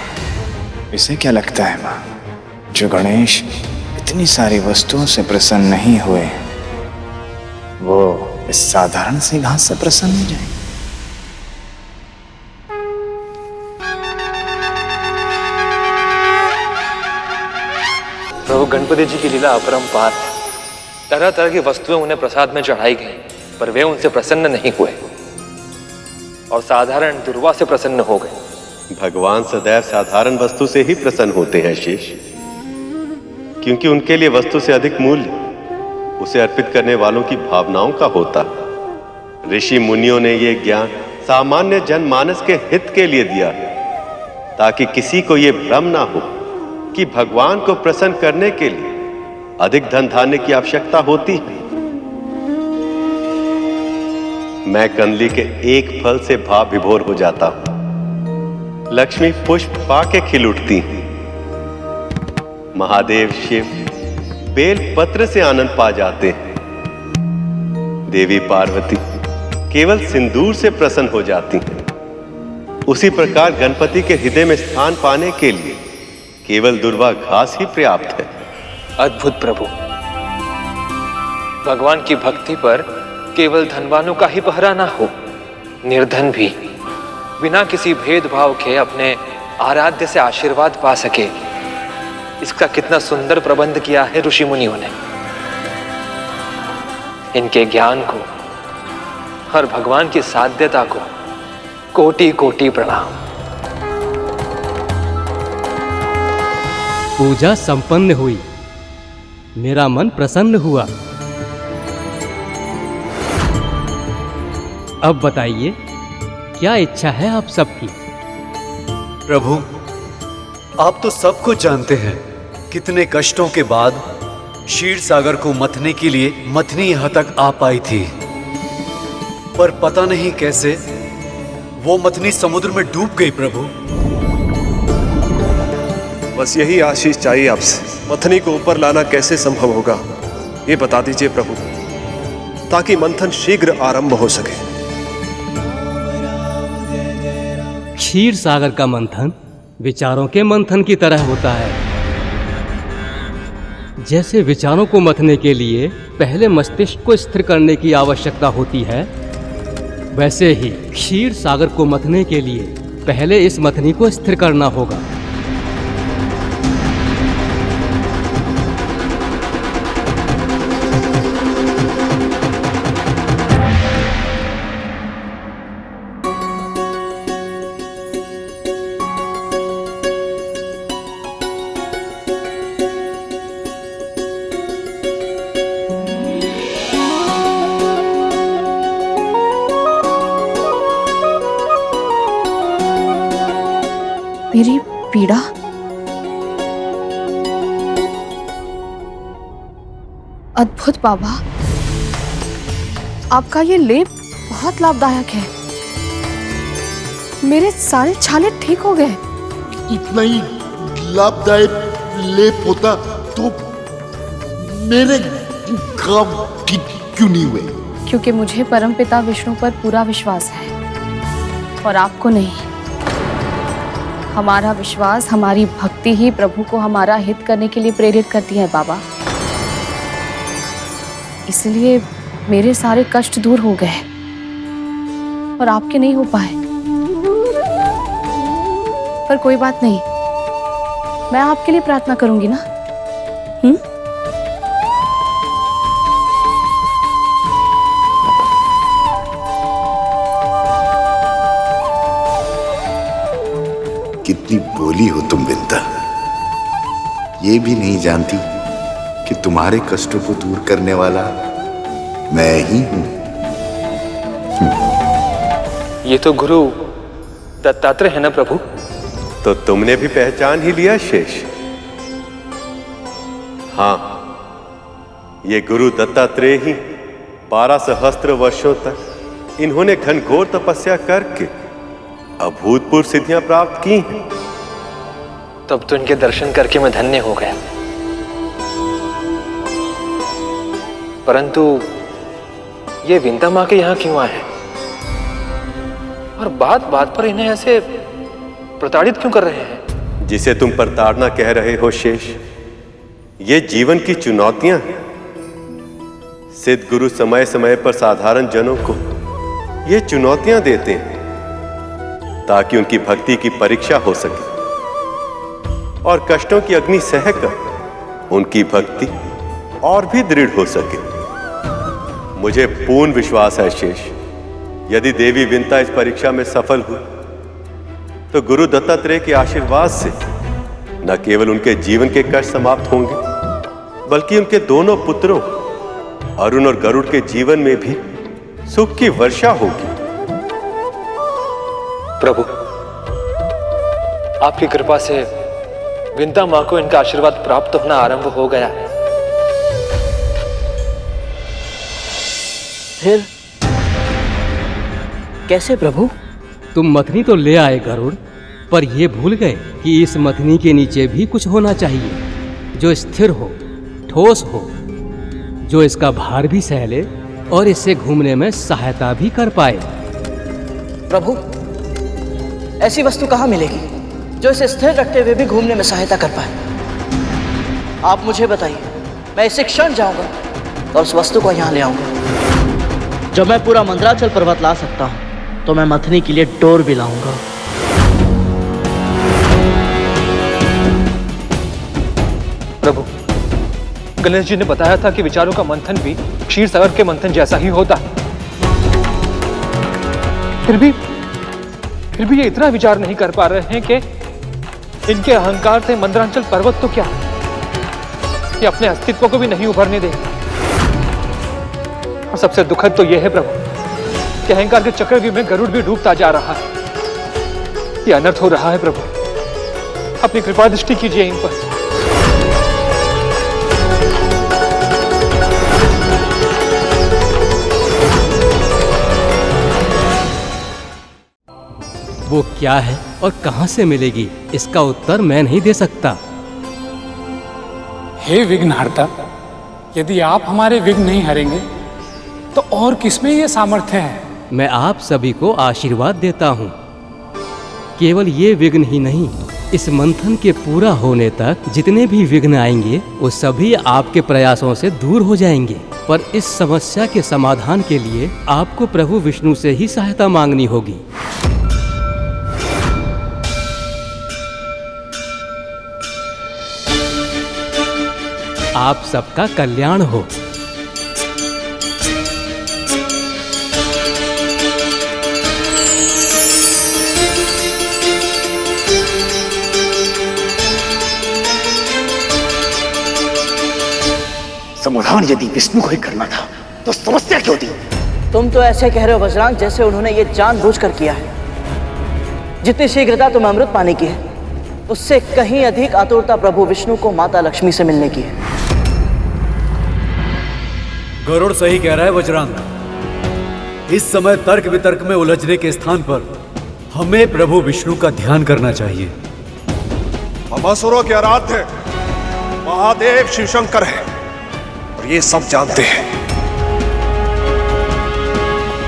इसे क्या लगता है माँ, जो गणेश इतनी सारी वस्तुओं से प्रसन्न नहीं हुए वो इस साधारण सी घास से प्रसन्न हो जाए? प्रभु गणपति जी की लीला अपरंपार। तरह तरह की वस्तुएं उन्हें प्रसाद में चढ़ाई गई, पर वे उनसे प्रसन्न नहीं हुए और साधारण दुर्वा से प्रसन्न हो गए। भगवान सदैव साधारण वस्तु से ही प्रसन्न होते हैं शेष, क्योंकि उनके लिए वस्तु से अधिक मूल्य उसे अर्पित करने वालों की भावनाओं का होता। ऋषि मुनियों ने यह ज्ञान सामान्य जनमानस के हित के लिए दिया, ताकि किसी को यह भ्रम ना हो कि भगवान को प्रसन्न करने के लिए अधिक धन धान्य की आवश्यकता होती है। मैं कंदली के एक फल से भाव विभोर हो जाता हूं। लक्ष्मी पुष्प पाके खिल उठती हैं। महादेव शिव बेल पत्र से आनंद पा जाते हैं। देवी पार्वती केवल सिंदूर से प्रसन्न हो जाती हैं। उसी प्रकार गणपति के हृदय में स्थान पाने के लिए केवल दुर्वा घास ही पर्याप्त है। अद्भुत प्रभु, भगवान की भक्ति पर केवल धनवानों का ही पहरा ना हो, निर्धन भी बिना किसी भेदभाव के अपने आराध्य से आशीर्वाद पा सके। इसका कितना सुंदर प्रबंध किया है ऋषि मुनियों ने। इनके ज्ञान को और भगवान की साध्यता को कोटि कोटि प्रणाम। पूजा संपन्न हुई, मेरा मन प्रसन्न हुआ। अब बताइए क्या इच्छा है आप सबकी? प्रभु, आप तो सब कुछ जानते हैं। कितने कष्टों के बाद क्षीर सागर को मथने के लिए मथनी यहां तक आ पाई थी, पर पता नहीं कैसे वो मथनी समुद्र में डूब गई। प्रभु, बस यही आशीष चाहिए आपसे। मथनी को ऊपर लाना कैसे संभव होगा ये बता दीजिए प्रभु, ताकि मंथन शीघ्र आरंभ हो सके। क्षीर सागर का मंथन विचारों के मंथन की तरह होता है। जैसे विचारों को मथने के लिए पहले मस्तिष्क को स्थिर करने की आवश्यकता होती है, वैसे ही क्षीर सागर को मथने के लिए पहले इस मथनी को स्थिर करना होगा। मेरी पीड़ा, अद्भुत बाबा, आपका ये लेप बहुत लाभदायक है। मेरे सारे छाले ठीक हो गए। इतना ही लाभदायक लेप होता तो मेरे काम ठीक क्यों नहीं हुए? क्योंकि मुझे परमपिता विष्णु पर पूरा विश्वास है और आपको नहीं। हमारा विश्वास, हमारी भक्ति ही प्रभु को हमारा हित करने के लिए प्रेरित करती है बाबा। इसलिए मेरे सारे कष्ट दूर हो गए और आपके नहीं हो पाए। पर कोई बात नहीं, मैं आपके लिए प्रार्थना करूंगी ना। कितनी भोली हो तुम विंता, ये भी नहीं जानती कि तुम्हारे कष्टों को दूर करने वाला मैं ही हूं। ये तो गुरु दत्तात्रेय है ना प्रभु? तो तुमने भी पहचान ही लिया शेष। हाँ, ये गुरु दत्तात्रेय ही 12 सहस्त्र वर्षों तक इन्होंने घनघोर तपस्या करके अभूतपूर्व सिद्धियां प्राप्त की हैं। तब तो इनके दर्शन करके मैं धन्य हो गया। परंतु ये विंता मां के यहां क्यों आए हैं? और बात बात पर इन्हें ऐसे प्रताड़ित क्यों कर रहे हैं? जिसे तुम प्रताड़ना कह रहे हो शेष, ये जीवन की चुनौतियां हैं। सिद्ध गुरु समय समय पर साधारण जनों को ये चुनौतियां देते हैं ताकि उनकी भक्ति की परीक्षा हो सके और कष्टों की अग्नि सहकर उनकी भक्ति और भी दृढ़ हो सके। मुझे पूर्ण विश्वास है शेष, यदि देवी विंता इस परीक्षा में सफल हुई तो गुरु दत्तात्रेय के आशीर्वाद से न केवल उनके जीवन के कष्ट समाप्त होंगे, बल्कि उनके दोनों पुत्रों अरुण और गरुड़ के जीवन में भी सुख की वर्षा होगी। प्रभु, आपकी कृपा से विंता मां को इनका आशीर्वाद प्राप्त होना आरंभ हो गया है। फिर कैसे प्रभु? तुम मथनी तो ले आए गरुड़, पर यह भूल गए कि इस मथनी के नीचे भी कुछ होना चाहिए जो स्थिर हो, ठोस हो, जो इसका भार भी सह ले और इससे घूमने में सहायता भी कर पाए। प्रभु, ऐसी वस्तु कहाँ मिलेगी जो इसे स्थिर रखते हुए भी घूमने में सहायता कर पाए? आप मुझे बताइए, मैं इसी क्षण जाऊंगा और उस वस्तु को यहाँ ले आऊंगा। जब मैं पूरा मंदराचल पर्वत ला सकता हूँ तो मैं मथनी के लिए डोर भी लाऊंगा। प्रभु, गणेश जी ने बताया था कि विचारों का मंथन भी क्षीर सागर के मंथन जैसा ही होता है। फिर भी ये इतना विचार नहीं कर पा रहे हैं कि इनके अहंकार से मंदराचल पर्वत तो क्या, ये अपने अस्तित्व को भी नहीं उभरने देंगे। और सबसे दुखद तो यह है प्रभु कि अहंकार के चक्रव्यूह में गरुड़ भी डूबता जा रहा है। ये अनर्थ हो रहा है प्रभु, अपनी कृपा दृष्टि कीजिए इन पर। वो क्या है और कहां से मिलेगी, इसका उत्तर मैं नहीं दे सकता। हे विघ्नहर्ता, यदि आप हमारे विघ्न नहीं हरेंगे तो और किसमें ये सामर्थ्य है? मैं आप सभी को आशीर्वाद देता हूँ केवल ये विघ्न ही नहीं, इस मंथन के पूरा होने तक जितने भी विघ्न आएंगे वो सभी आपके प्रयासों से दूर हो जाएंगे। पर इस समस्या के समाधान के लिए आपको प्रभु विष्णु से ही सहायता मांगनी होगी। आप सबका कल्याण हो। समाधान यदि विष्णु को ही करना था तो समस्या क्यों थी? तुम तो ऐसे कह रहे हो बजरंग जैसे उन्होंने ये जानबूझकर किया है। जितनी शीघ्रता तुम अमृत पाने की है उससे कहीं अधिक आतुरता प्रभु विष्णु को माता लक्ष्मी से मिलने की है। गरुड़ सही कह रहा है बजरंग। इस समय तर्क वितर्क में उलझने के स्थान पर हमें प्रभु विष्णु का ध्यान करना चाहिए। हम असुरों के आराध्य महादेव शिव शंकर है और ये सब जानते हैं।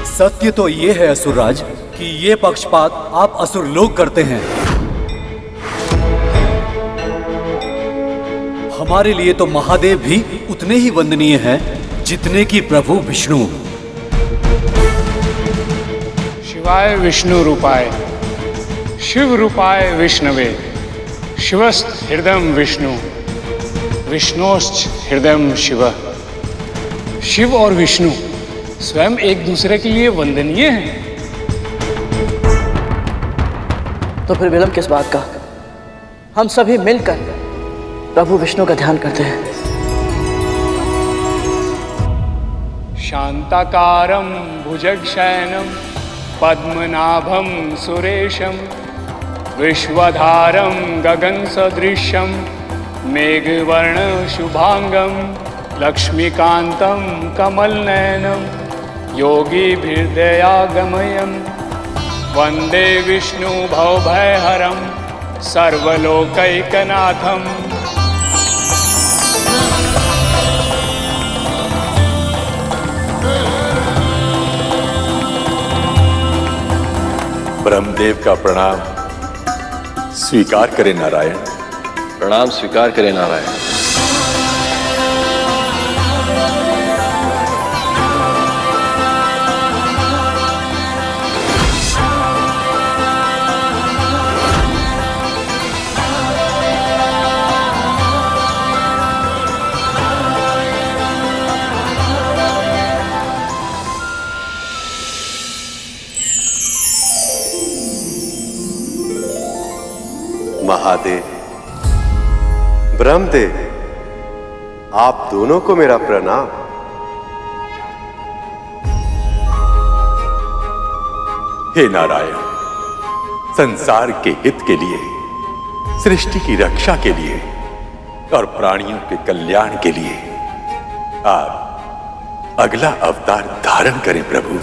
सत्य तो ये है असुरराज कि ये पक्षपात आप असुर लोग करते हैं। हमारे लिए तो महादेव भी उतने ही वंदनीय हैं जितने की प्रभु विष्णु। शिवाय विष्णु रूपाय शिव रूपाय विष्णवे शिवस्त हृदयम विष्णु विष्णोश्च हृदयम शिव। शिव और विष्णु स्वयं एक दूसरे के लिए वंदनीय हैं। तो फिर विलंब किस बात का? हम सभी मिलकर प्रभु विष्णु का ध्यान करते हैं। शांताकारं भुजगशयनं पद्मनाभं सुरेशं विश्वधारं गगनसदृशं मेघवर्ण शुभांगं लक्ष्मीकान्तं कमलनयनं योगिभिर्दयागमयं वन्दे विष्णु भवभयहरं सर्वलोकैकनाथम्। ब्रह्मदेव का प्रणाम स्वीकार करें नारायण। प्रणाम स्वीकार करें नारायण। महादेव, ब्रह्मदेव, आप दोनों को मेरा प्रणाम। हे नारायण, संसार के हित के लिए, सृष्टि की रक्षा के लिए और प्राणियों के कल्याण के लिए आप अगला अवतार धारण करें प्रभु।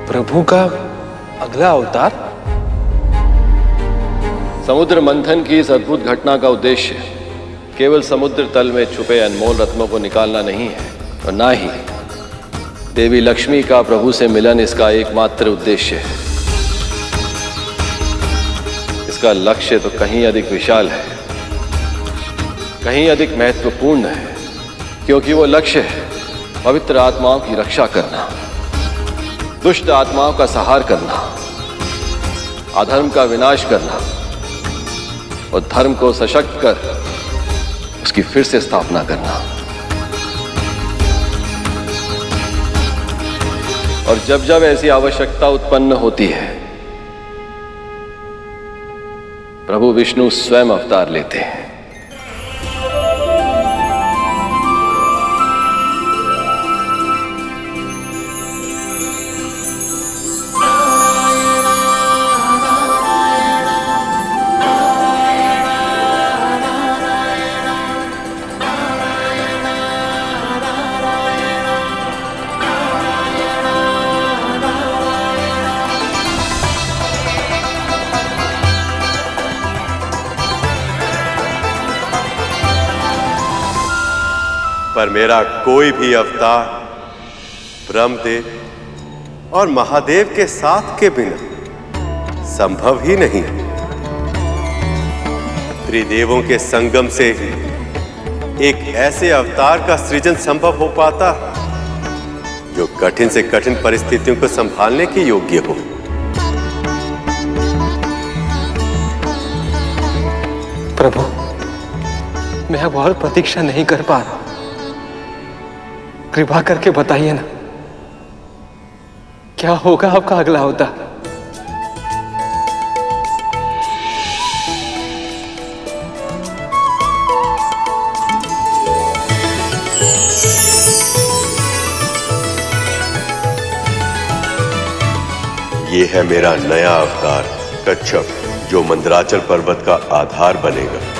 प्रभु का अगला अवतार? समुद्र मंथन की इस अद्भुत घटना का उद्देश्य केवल समुद्र तल में छुपे अनमोल रत्नों को निकालना नहीं है और ना ही देवी लक्ष्मी का प्रभु से मिलन इसका एकमात्र उद्देश्य है। इसका लक्ष्य तो कहीं अधिक विशाल है, कहीं अधिक महत्वपूर्ण है, क्योंकि वो लक्ष्य है पवित्र आत्माओं की रक्षा करना, दुष्ट आत्माओं का संहार करना, अधर्म का विनाश करना और धर्म को सशक्त कर उसकी फिर से स्थापना करना। और जब जब ऐसी आवश्यकता उत्पन्न होती है प्रभु विष्णु स्वयं अवतार लेते हैं। पर मेरा कोई भी अवतार ब्रह्मदेव और महादेव के साथ के बिना संभव ही नहीं। त्रिदेवों के संगम से ही एक ऐसे अवतार का सृजन संभव हो पाता जो कठिन से कठिन परिस्थितियों को संभालने के योग्य हो। प्रभु, मैं अब और प्रतीक्षा नहीं कर पा रहा। कृपा करके बताइए ना, क्या होगा आपका अगला अवतार? ये है मेरा नया अवतार कच्छप, जो मंदराचल पर्वत का आधार बनेगा।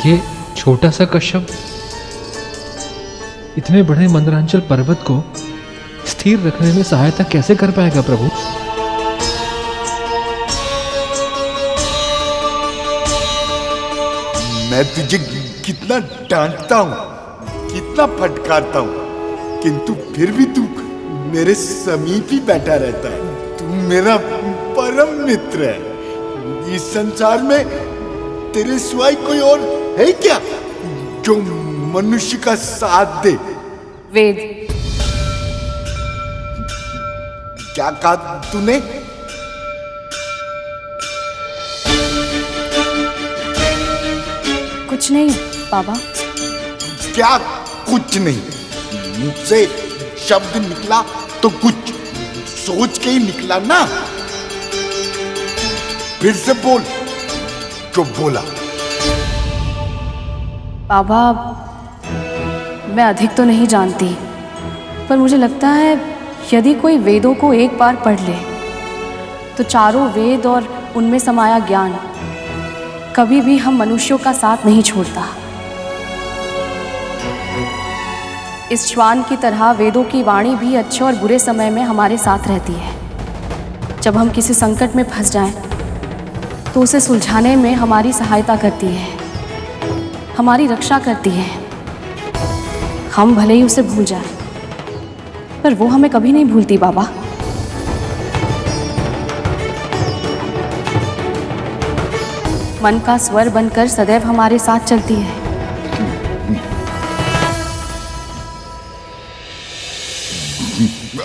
ये छोटा सा कश्यप इतने बड़े मंदरांचल पर्वत को स्थिर रखने में सहायता कैसे कर पाएगा प्रभु? मैं तुझे कितना डांटता हूँ, कितना फटकारता हूँ, किंतु फिर भी तू मेरे समीप ही बैठा रहता है। तू मेरा परम मित्र है। इस संसार में तेरे सिवाय कोई और है क्या जो मनुष्य का साथ दे? वेद। क्या कहा तूने? कुछ नहीं बाबा। क्या कुछ नहीं? मुझसे शब्द निकला तो कुछ सोच के ही निकला ना। फिर से बोल जो बोला। बाबा, मैं अधिक तो नहीं जानती, पर मुझे लगता है यदि कोई वेदों को एक बार पढ़ ले तो चारों वेद और उनमें समाया ज्ञान कभी भी हम मनुष्यों का साथ नहीं छोड़ता। इस श्वान की तरह वेदों की वाणी भी अच्छे और बुरे समय में हमारे साथ रहती है। जब हम किसी संकट में फंस जाएं, तो उसे सुलझाने में हमारी सहायता करती है, हमारी रक्षा करती है। हम भले ही उसे भूल जाएं, पर वो हमें कभी नहीं भूलती बाबा। मन का स्वर बनकर सदैव हमारे साथ चलती है।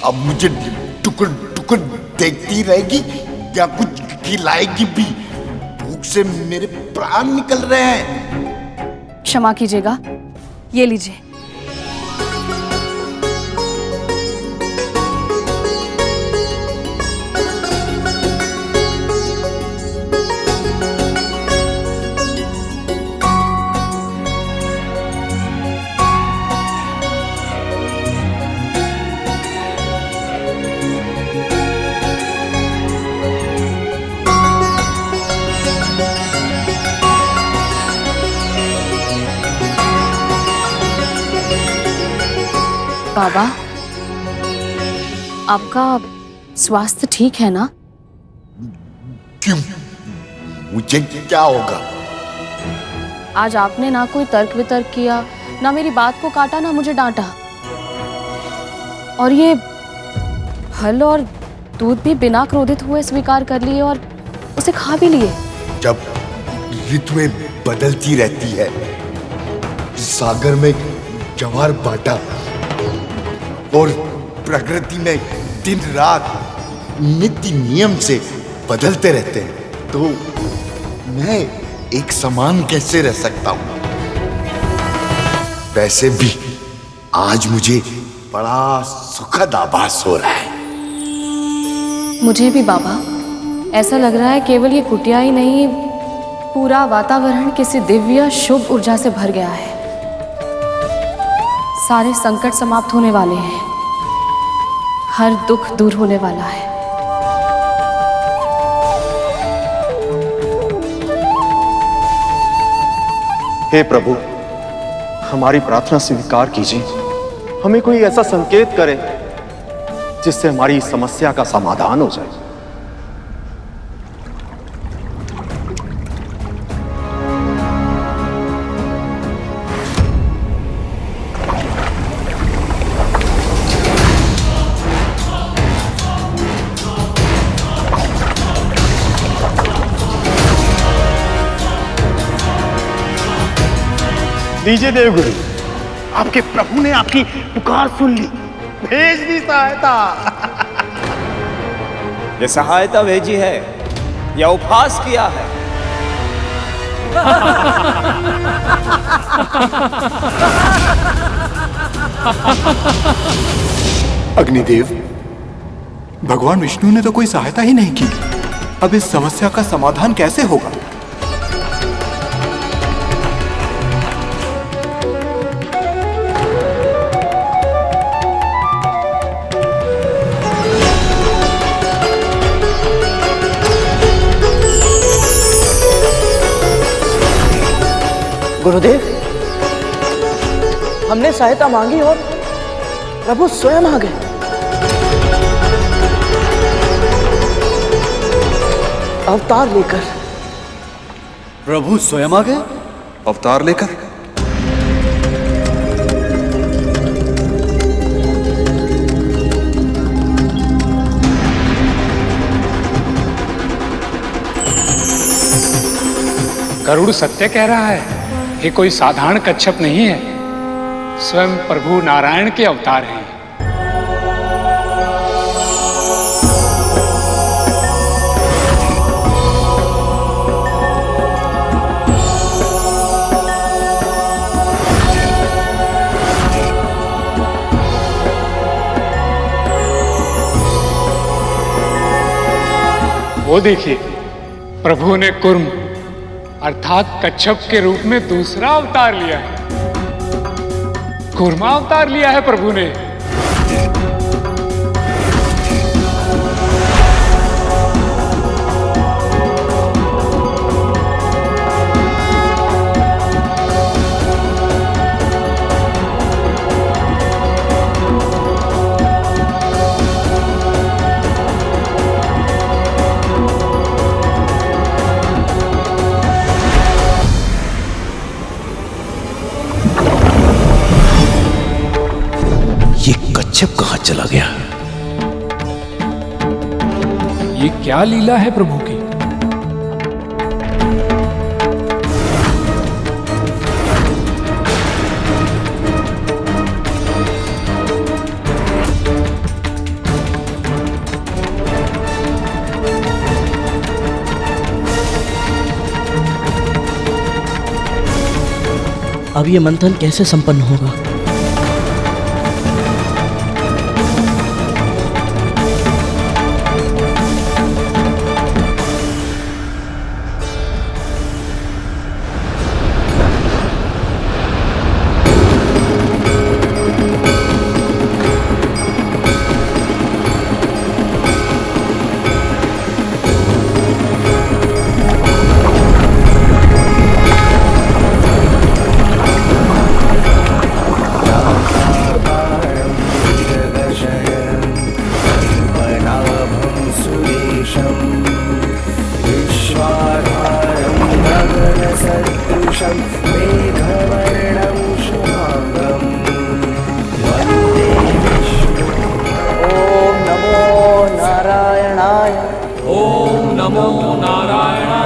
अब मुझे टुकड़ टुकड़ देखती रहेगी या कुछ खिलाएगी भी? भूख से मेरे प्राण निकल रहे हैं। क्षमा कीजिएगा, ये लीजिए। बाबा, आपका स्वास्थ्य ठीक है ना? क्यों? मुझे क्या होगा? आज आपने ना कोई तर्क वितर्क किया, ना मेरी बात को काटा, ना मुझे डांटा, और ये फल और दूध भी बिना क्रोधित हुए स्वीकार कर लिए और उसे खा भी लिए। जब ऋतुएं बदलती रहती है, सागर में जवार बाटा और प्रकृति में दिन रात नित्य नियम से बदलते रहते हैं, तो मैं एक समान कैसे रह सकता हूं? वैसे भी आज मुझे बड़ा सुखद आभास हो रहा है। मुझे भी बाबा ऐसा लग रहा है केवल ये कुटिया ही नहीं, पूरा वातावरण किसी दिव्य शुभ ऊर्जा से भर गया है। सारे संकट समाप्त होने वाले हैं, हर दुख दूर होने वाला है। हे प्रभु, हमारी प्रार्थना स्वीकार कीजिए। हमें कोई ऐसा संकेत करे जिससे हमारी इस समस्या का समाधान हो जाए। लीजिए देवगुरु, आपके प्रभु ने आपकी पुकार सुन ली, भेज दी सहायता। ये सहायता भेजी है या उपहास किया है? अग्निदेव, भगवान विष्णु ने तो कोई सहायता ही नहीं की। अब इस समस्या का समाधान कैसे होगा? गुरुदेव, हमने सहायता मांगी और प्रभु स्वयं आ गए। अवतार लेकर। प्रभु स्वयं आ गए अवतार लेकर? गरुड़ सत्य कह रहा है, ये कोई साधारण कच्छप नहीं है, स्वयं प्रभु नारायण के अवतार हैं। वो देखिए, प्रभु ने कुर्म अर्थात कच्छप के रूप में दूसरा अवतार लिया है। कूर्मा अवतार लिया है प्रभु ने। कच्छप कहां चला गया? ये क्या लीला है प्रभु की? अब ये मंथन कैसे संपन्न होगा? ओम नमो नारायणाय।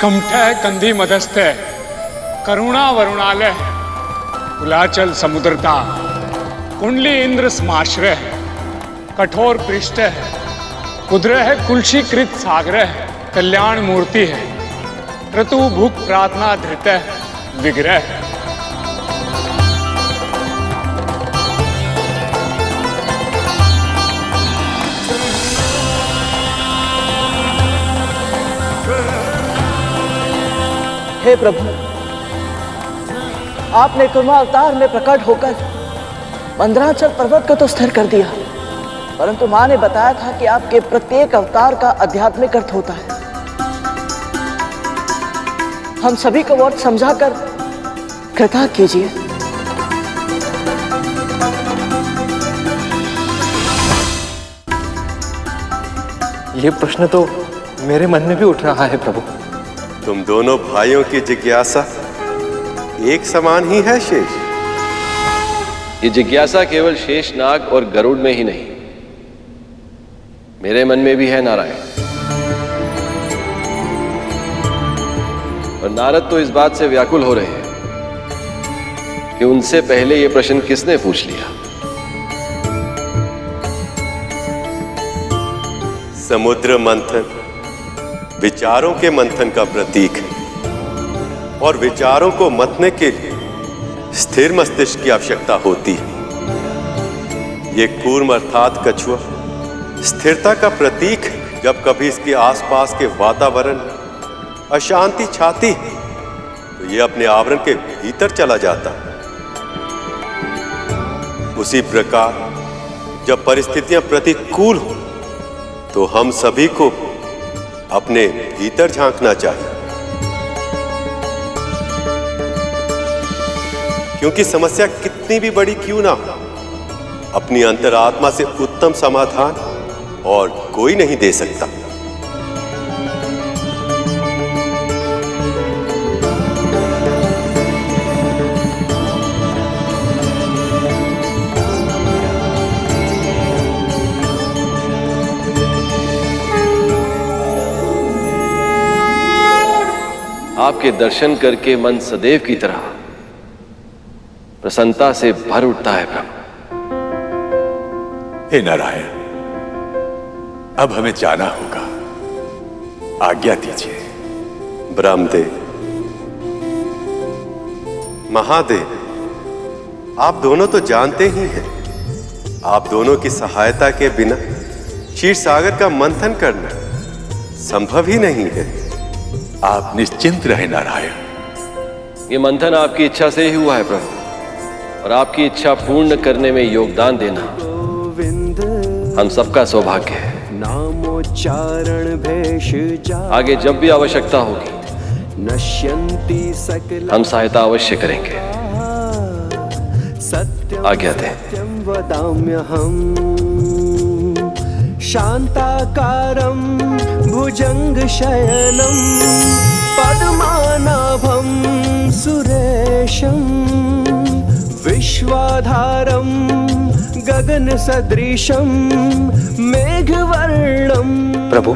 कमठः कंधी मदस्ते करुणा वरुणालय कुलाचल समुद्रता कुंडली इंद्र समाश्रय कठोर पृष्ठ कुद्र है कुलशीकृत सागर कल्याण मूर्ति है क्रतु भुक प्रार्थना धृत विग्रह। हे प्रभु, आपने कुर्मा अवतार में प्रकट होकर मंदराचल पर्वत को तो स्थिर कर दिया, परंतु मां ने बताया था कि आपके प्रत्येक अवतार का आध्यात्मिक अर्थ होता है। हम सभी को और समझाकर कृपा कीजिए। ये प्रश्न तो मेरे मन में भी उठ रहा है प्रभु। तुम दोनों भाइयों की जिज्ञासा एक समान ही है शेष। ये जिज्ञासा केवल शेषनाग और गरुड़ में ही नहीं, मेरे मन में भी है नारायण। और नारद तो इस बात से व्याकुल हो रहे हैं कि उनसे पहले ये प्रश्न किसने पूछ लिया। समुद्र मंथन विचारों के मंथन का प्रतीक है और विचारों को मतने के लिए स्थिर मस्तिष्क की आवश्यकता होती है। ये कूर्म अर्थात कछुआ स्थिरता का प्रतीक है। जब कभी इसके आसपास के वातावरण अशांति छाती तो ये अपने आवरण के भीतर चला जाता है। उसी प्रकार जब परिस्थितियां प्रतिकूल हो तो हम सभी को अपने भीतर झांकना चाहिए, क्योंकि समस्या कितनी भी बड़ी क्यों ना हो, अपनी अंतरात्मा से उत्तम समाधान और कोई नहीं दे सकता। आपके दर्शन करके मन सदैव की तरह प्रसन्नता से भर उठता है प्रभु। हे नारायण, अब हमें जाना होगा, आज्ञा दीजिए। ब्रह्मदेव, महादेव, आप दोनों तो जानते ही हैं, आप दोनों की सहायता के बिना क्षीर सागर का मंथन करना संभव ही नहीं है। आप निश्चिंत रहे नारायण। ये मंथन आपकी इच्छा से ही हुआ है प्रभु, और आपकी इच्छा पूर्ण करने में योगदान देना हम सबका सौभाग्य है। आगे जब भी आवश्यकता होगी हम सहायता अवश्य करेंगे। आज्ञा दें। शांताकारं भुजंगशयनं पद्मनाभं सुरेशं विश्वाधारं गगनसदृशं मेघवर्णं प्रभु,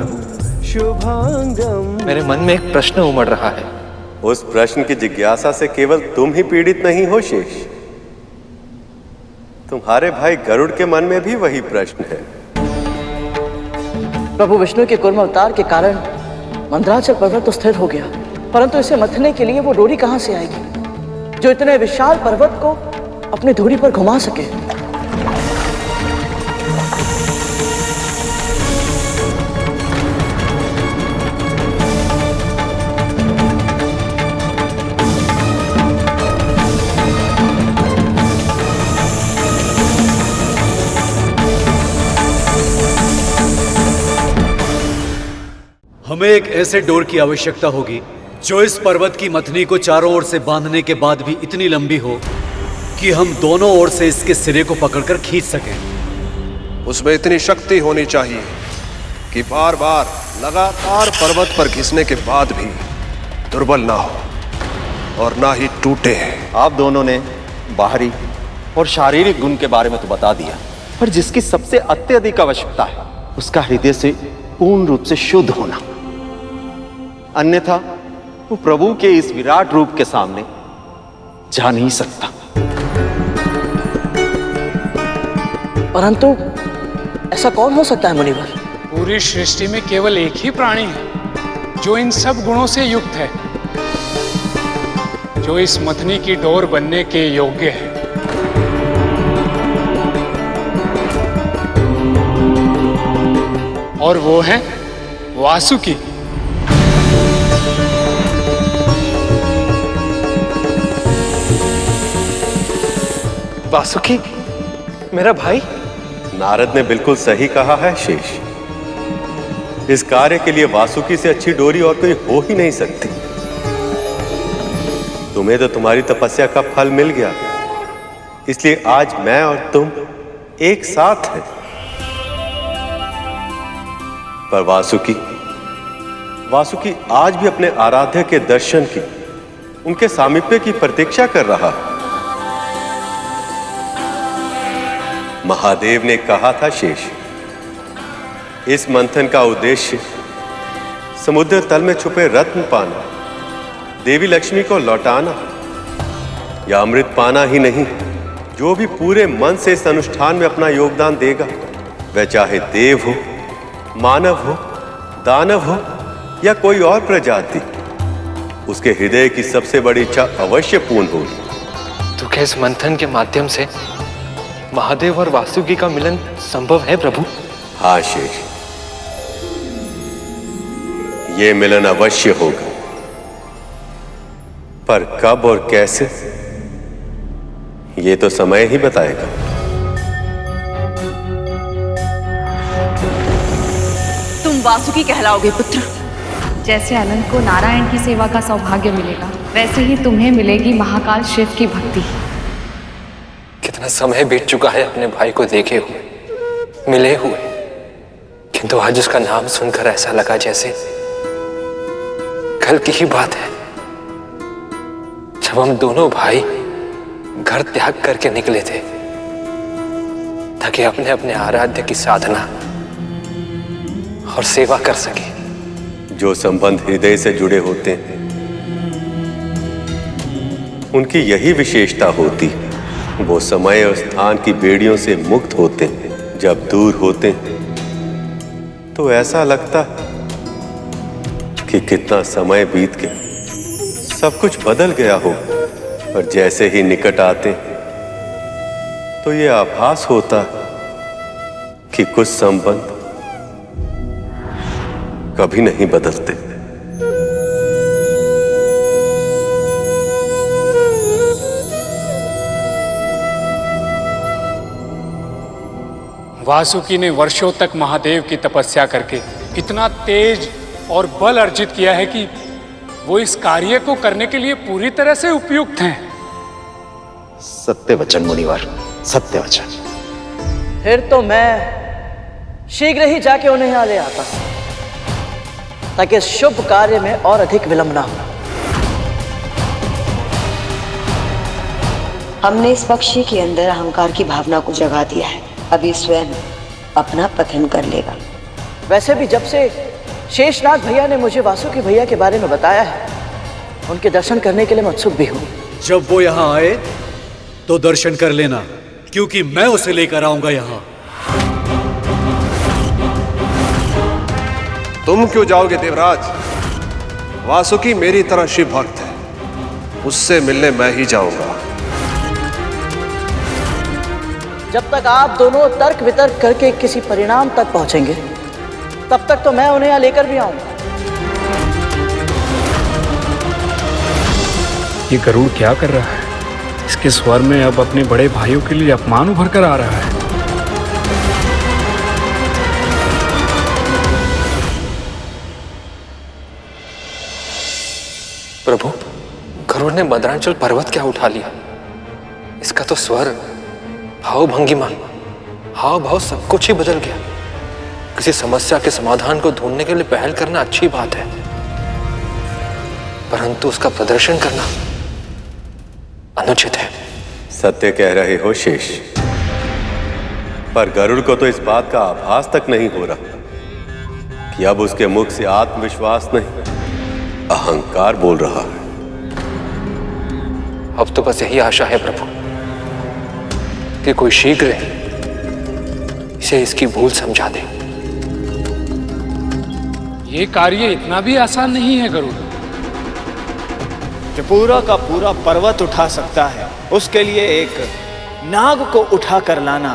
शुभांगं। मेरे मन में एक प्रश्न उमड़ रहा है। उस प्रश्न की जिज्ञासा से केवल तुम ही पीड़ित नहीं हो शेष, तुम्हारे भाई गरुड़ के मन में भी वही प्रश्न है। प्रभु विष्णु के कूर्म अवतार के कारण मंदराचल पर्वत तो स्थिर हो गया, परंतु इसे मथने के लिए वो डोरी कहां से आएगी जो इतने विशाल पर्वत को अपनी धुरी पर घुमा सके। हमें एक ऐसे डोर की आवश्यकता होगी जो इस पर्वत की मथनी को चारों ओर से बांधने के बाद भी इतनी लंबी हो कि हम दोनों ओर से इसके सिरे को पकड़कर खींच सकें। उसमें इतनी शक्ति होनी चाहिए कि बार बार लगातार पर्वत पर घिसने के बाद भी दुर्बल ना हो और ना ही टूटे। आप दोनों ने बाहरी और शारीरिक गुण के बारे में तो बता दिया, पर जिसकी सबसे अत्यधिक आवश्यकता है उसका हृदय से पूर्ण रूप से शुद्ध होना, अन्यथा वो प्रभु के इस विराट रूप के सामने जा नहीं सकता। परंतु ऐसा कौन हो सकता है मुनिवर? पूरी सृष्टि में केवल एक ही प्राणी है जो इन सब गुणों से युक्त है, जो इस मथनी की डोर बनने के योग्य है। और वो है वासुकी। वासुकी मेरा भाई? नारद ने बिल्कुल सही कहा है शेष। इस कार्य के लिए वासुकी से अच्छी डोरी और कोई हो ही नहीं सकती। तुम्हें तो तुम्हारी तपस्या का फल मिल गया, इसलिए आज मैं और तुम एक साथ हैं। पर वासुकी आज भी अपने आराध्य के दर्शन की, उनके सामीप्य की प्रतीक्षा कर रहा है। महादेव ने कहा था शेष, इस मंथन का उद्देश्य समुद्र तल में छुपे रत्न पाना, देवी लक्ष्मी को लौटाना या अमृत पाना ही नहीं, जो भी पूरे मन से इस अनुष्ठान में अपना योगदान देगा, वह चाहे देव हो, मानव हो, दानव हो या कोई और प्रजाति, उसके हृदय की सबसे बड़ी इच्छा अवश्य पूर्ण होगी। तो क्या इस मंथन के माध्यम से महादेव और वासुकी का मिलन संभव है प्रभु? हाँ शेष, ये मिलन अवश्य होगा, पर कब और कैसे ये तो समय ही बताएगा। तुम वासुकी कहलाओगे पुत्र। जैसे अनंत को नारायण की सेवा का सौभाग्य मिलेगा, वैसे ही तुम्हें मिलेगी महाकाल शिव की भक्ति। कितना समय बीत चुका है अपने भाई को देखे हुए, मिले हुए, किंतु आज उसका नाम सुनकर ऐसा लगा जैसे कल की ही बात है, जब हम दोनों भाई घर त्याग करके निकले थे ताकि अपने अपने आराध्य की साधना और सेवा कर सके। जो संबंध हृदय से जुड़े होते हैं, उनकी यही विशेषता होती है। वो समय और स्थान की बेड़ियों से मुक्त होते हैं। जब दूर होते हैं तो ऐसा लगता कि कितना समय बीत गया, सब कुछ बदल गया हो। और जैसे ही निकट आते तो ये आभास होता कि कुछ संबंध कभी नहीं बदलते। वासुकी ने वर्षों तक महादेव की तपस्या करके इतना तेज और बल अर्जित किया है कि वो इस कार्य को करने के लिए पूरी तरह से उपयुक्त हैं। सत्य वचन मुनिवर, सत्य वचन। फिर तो मैं शीघ्र ही जाके उन्हें यहाँ ले आता हूं, ताकि इस शुभ कार्य में और अधिक विलंब ना हो। हमने इस पक्षी के अंदर अहंकार की भावना को जगा दिया है, अभी स्वयं अपना पतन कर लेगा। वैसे भी जब से शेषनाग भैया ने मुझे वासुकी भैया के बारे में बताया है, उनके दर्शन करने के लिए मैं उत्सुक भी हूँ। जब वो यहाँ आए तो दर्शन कर लेना, क्योंकि मैं उसे लेकर आऊंगा यहाँ। तुम क्यों जाओगे देवराज? वासुकी मेरी तरह शिव भक्त है, उससे मिलने मैं ही जाऊंगा। जब तक आप दोनों तर्क वितर्क करके किसी परिणाम तक पहुंचेंगे, तब तक तो मैं उन्हें यहाँ लेकर भी आऊंगा। ये गरुड़ क्या कर रहा है? इसके स्वर में अब अपने बड़े भाइयों के लिए अपमान उभर कर आ रहा है। प्रभु, गरुड़ ने मदरांचल पर्वत क्या उठा लिया? इसका तो स्वर, भाव भंगिमा, हाव भाव सब कुछ ही बदल गया। किसी समस्या के समाधान को ढूंढने के लिए पहल करना अच्छी बात है, परंतु उसका प्रदर्शन करना अनुचित है। सत्य कह रहे हो शेष, पर गरुड़ को तो इस बात का आभास तक नहीं हो रहा कि अब उसके मुख से आत्मविश्वास नहीं, अहंकार बोल रहा है। अब तो बस यही आशा है प्रभु कि कोई शीघ्र इसे इसकी भूल समझा दे। ये कार्य इतना भी आसान नहीं है गरुड़। जो पूरा का पूरा पर्वत उठा सकता है, उसके लिए एक नाग को उठा कर लाना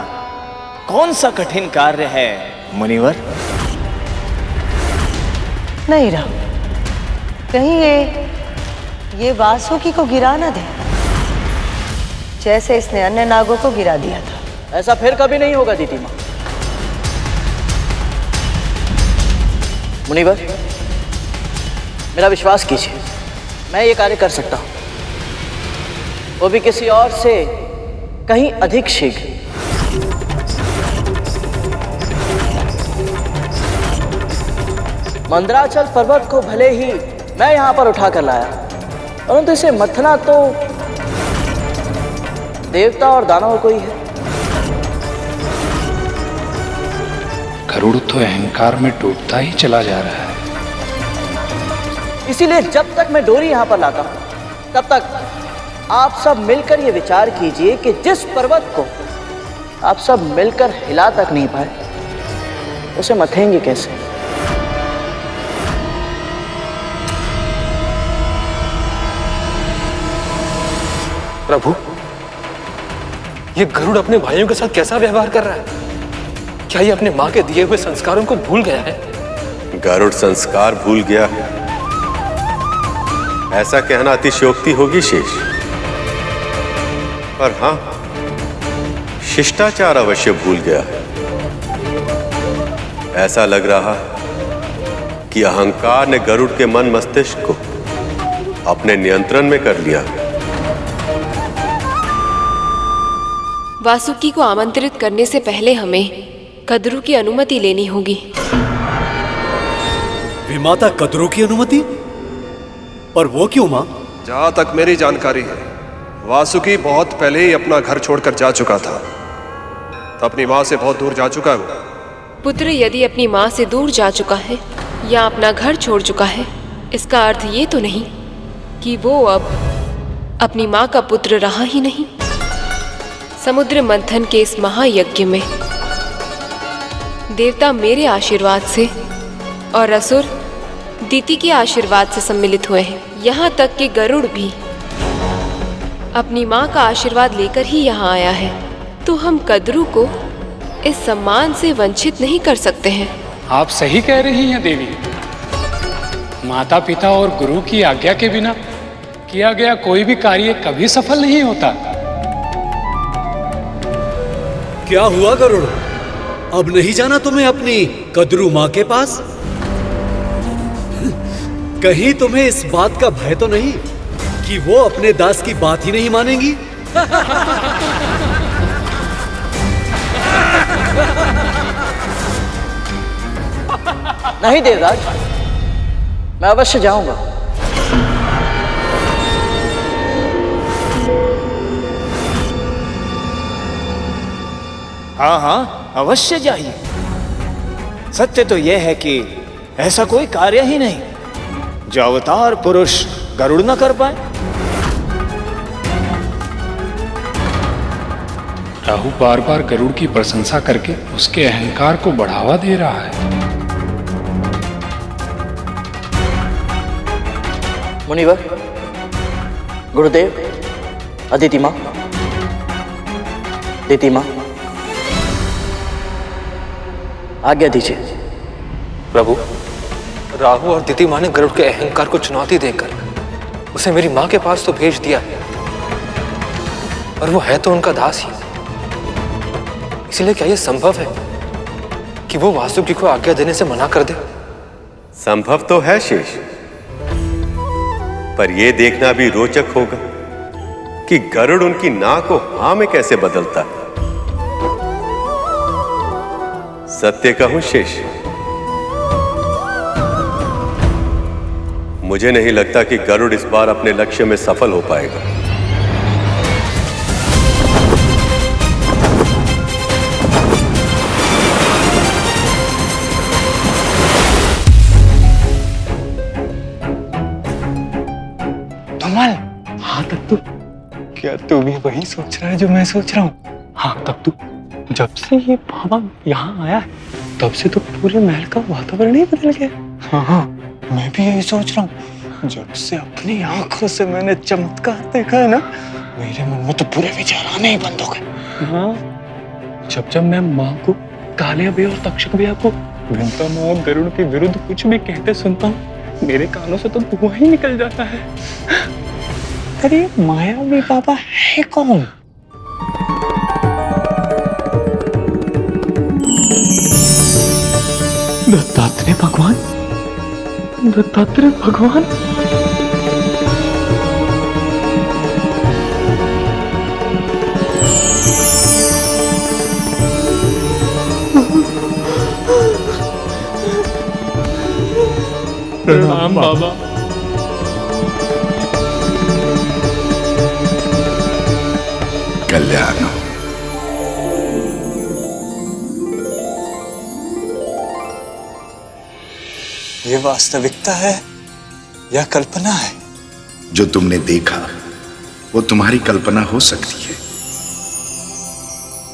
कौन सा कठिन कार्य है मुनिवर? नहीं राम, कहीं ये वासुकी को गिरा ना दे, जैसे इसने अन्य नागों को गिरा दिया था। ऐसा फिर कभी नहीं होगा दीदी माँ। मुनिवर, मेरा विश्वास कीजिए, मैं ये कार्य कर सकता हूं, वो भी किसी और से कहीं अधिक शीघ्र। मंदराचल पर्वत को भले ही मैं यहां पर उठा कर लाया, परंतु इसे मथना तो देवता और दानवों को ही है। गरुड़ तो अहंकार में डूबता ही चला जा रहा है। इसीलिए जब तक मैं डोरी यहां पर लाता हूं, तब तक आप सब मिलकर ये विचार कीजिए कि जिस पर्वत को आप सब मिलकर हिला तक नहीं पाए, उसे मथेंगे कैसे? प्रभु, ये गरुड़ अपने भाइयों के साथ कैसा व्यवहार कर रहा है? क्या ये अपने मां के दिए हुए संस्कारों को भूल गया है? गरुड़ संस्कार भूल गया है, ऐसा कहना अतिशयोक्ति होगी शेष। पर हां, शिष्टाचार अवश्य भूल गया है। ऐसा लग रहा है कि अहंकार ने गरुड़ के मन मस्तिष्क को अपने नियंत्रण में कर लिया। वासुकी को आमंत्रित करने से पहले हमें कद्रू की अनुमति लेनी होगी। विमाता कद्रू की अनुमति? पर वो क्यों मां? जहां तक मेरी जानकारी है, वासुकी बहुत पहले ही अपना घर छोड़कर जा चुका था। अपनी मां से बहुत दूर जा चुका है वो। पुत्र यदि अपनी माँ से दूर जा चुका है या अपना घर छोड़ चुका है, इसका अर्थ ये तो नहीं कि वो अब अपनी माँ का पुत्र रहा ही नहीं। समुद्र मंथन के इस महायज्ञ में देवता मेरे आशीर्वाद से और असुर दीति के आशीर्वाद से सम्मिलित हुए हैं। यहाँ तक कि गरुड़ भी अपनी माँ का आशीर्वाद लेकर ही यहाँ आया है, तो हम कद्रू को इस सम्मान से वंचित नहीं कर सकते हैं। आप सही कह रही हैं देवी। माता पिता और गुरु की आज्ञा के बिना किया गया कोई भी कार्य कभी सफल नहीं होता। क्या हुआ गरुड़? अब नहीं जाना तुम्हें अपनी कद्रू मां के पास? कहीं तुम्हें इस बात का भय तो नहीं कि वो अपने दास की बात ही नहीं मानेंगी? नहीं देवराज, मैं अवश्य जाऊंगा। हाँ हाँ, अवश्य जाइए। सत्य तो यह है कि ऐसा कोई कार्य ही नहीं जो अवतार पुरुष गरुड़ न कर पाए। राहु बार बार गरुड़ की प्रशंसा करके उसके अहंकार को बढ़ावा दे रहा है। मुनिवर, गुरुदेव, अदिति माँ, दीति माँ, आज्ञा दीजिए। प्रभु, राहु और दीति माँ ने गरुड़ के अहंकार को चुनौती देकर उसे मेरी माँ के पास तो भेज दिया है, और वो है तो उनका दास ही। इसलिए क्या यह संभव है कि वो वासुकी को आज्ञा देने से मना कर दे? संभव तो है शेष, पर यह देखना भी रोचक होगा कि गरुड़ उनकी ना को हां में कैसे बदलता है। सत्य कहूं शेष, मुझे नहीं लगता कि गरुड़ इस बार अपने लक्ष्य में सफल हो पाएगा। कमल, हाँ तब तू, क्या तू भी वही सोच रहा है जो मैं सोच रहा हूँ? हाँ तब तू, जब से ये बाबा यहाँ आया है तब से तो पूरे महल का वातावरण ही बदल गया। हाँ हाँ, मैं भी यही सोच रहा हूँ। जब से अपनी आंखों से मैंने चमत्कार देखा है ना, मेरे मन में तो पूरे विचार आने ही बंद हो गए। हाँ, जब मैं माँ को, कालिया भी और तक्षक भैया को विंता माँ और गरुड़ के विरुद्ध कुछ भी कहते सुनता हूँ, मेरे कानों से तो धुआं ही निकल जाता है। अरे मायावी बाबा है कौन? दत्तात्रेय भगवान, दत्तात्रेय भगवान। प्रणाम बाबा। कल्याण। ये वास्तविकता है या कल्पना है? जो तुमने देखा वो तुम्हारी कल्पना हो सकती है,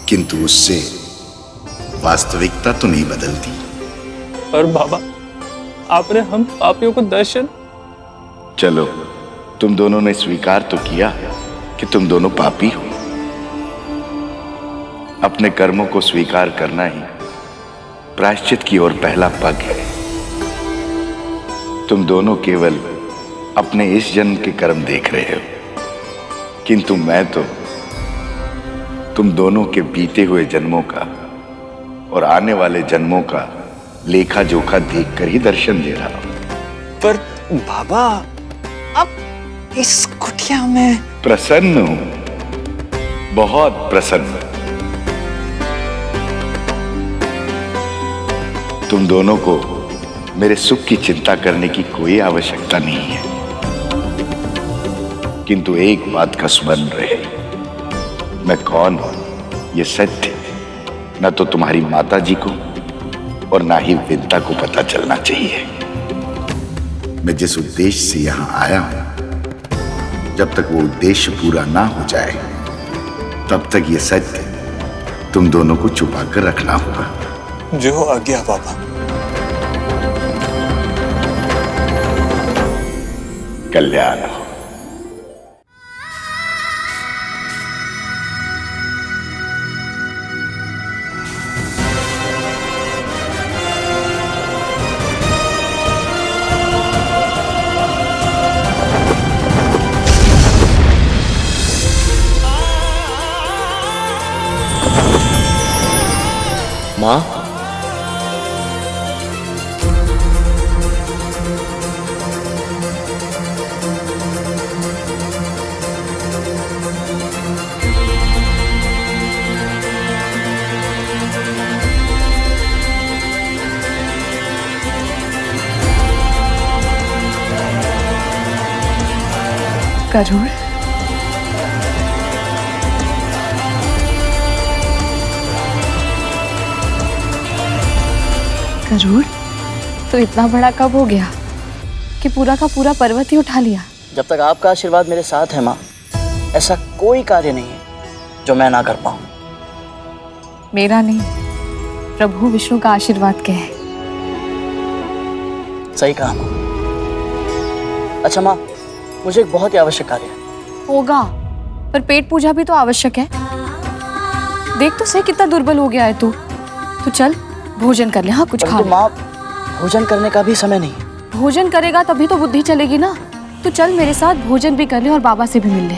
किंतु उससे वास्तविकता तो नहीं बदलती। और बाबा, आपने हम पापियों को दर्शन। चलो, तुम दोनों ने स्वीकार तो किया कि तुम दोनों पापी हो। अपने कर्मों को स्वीकार करना ही प्रायश्चित की ओर पहला पग है। तुम दोनों केवल अपने इस जन्म के कर्म देख रहे हो, किंतु मैं तो तुम दोनों के बीते हुए जन्मों का और आने वाले जन्मों का लेखा जोखा देखकर ही दर्शन दे रहा हूं। पर बाबा, अब इस कुटिया में प्रसन्न हूं, बहुत प्रसन्न। तुम दोनों को मेरे सुख की चिंता करने की कोई आवश्यकता नहीं है, किंतु एक बात का स्मरण रहे, मैं कौन हूं ये सत्य न तो तुम्हारी माता जी को और ना ही विंता को पता चलना चाहिए। मैं जिस उद्देश्य से यहां आया हूं, जब तक वो उद्देश्य पूरा ना हो जाए तब तक ये सत्य तुम दोनों को छुपा कर रखना होगा। जो आज्ञा बाबा। कल्याण हो। माँ, गरुड़, गरुड़, तो इतना बड़ा कब हो गया कि पूरा का पूरा पर्वत ही उठा लिया? जब तक आपका आशीर्वाद मेरे साथ है माँ, ऐसा कोई कार्य नहीं है जो मैं ना कर पाऊं। मेरा नहीं, प्रभु विष्णु का आशीर्वाद के है। सही कहा माँ। अच्छा माँ, मुझे एक बहुत ही आवश्यक कार्य है। होगा, पर पेट पूजा भी तो आवश्यक है। देख तो सही कितना दुर्बल हो गया है तू। तो चल भोजन कर ले। हाँ, कुछ खा ले। माँ, भोजन करने का भी समय नहीं है। भोजन करेगा तभी तो बुद्धि चलेगी ना। तो चल मेरे साथ भोजन भी कर ले और बाबा से भी मिल ले।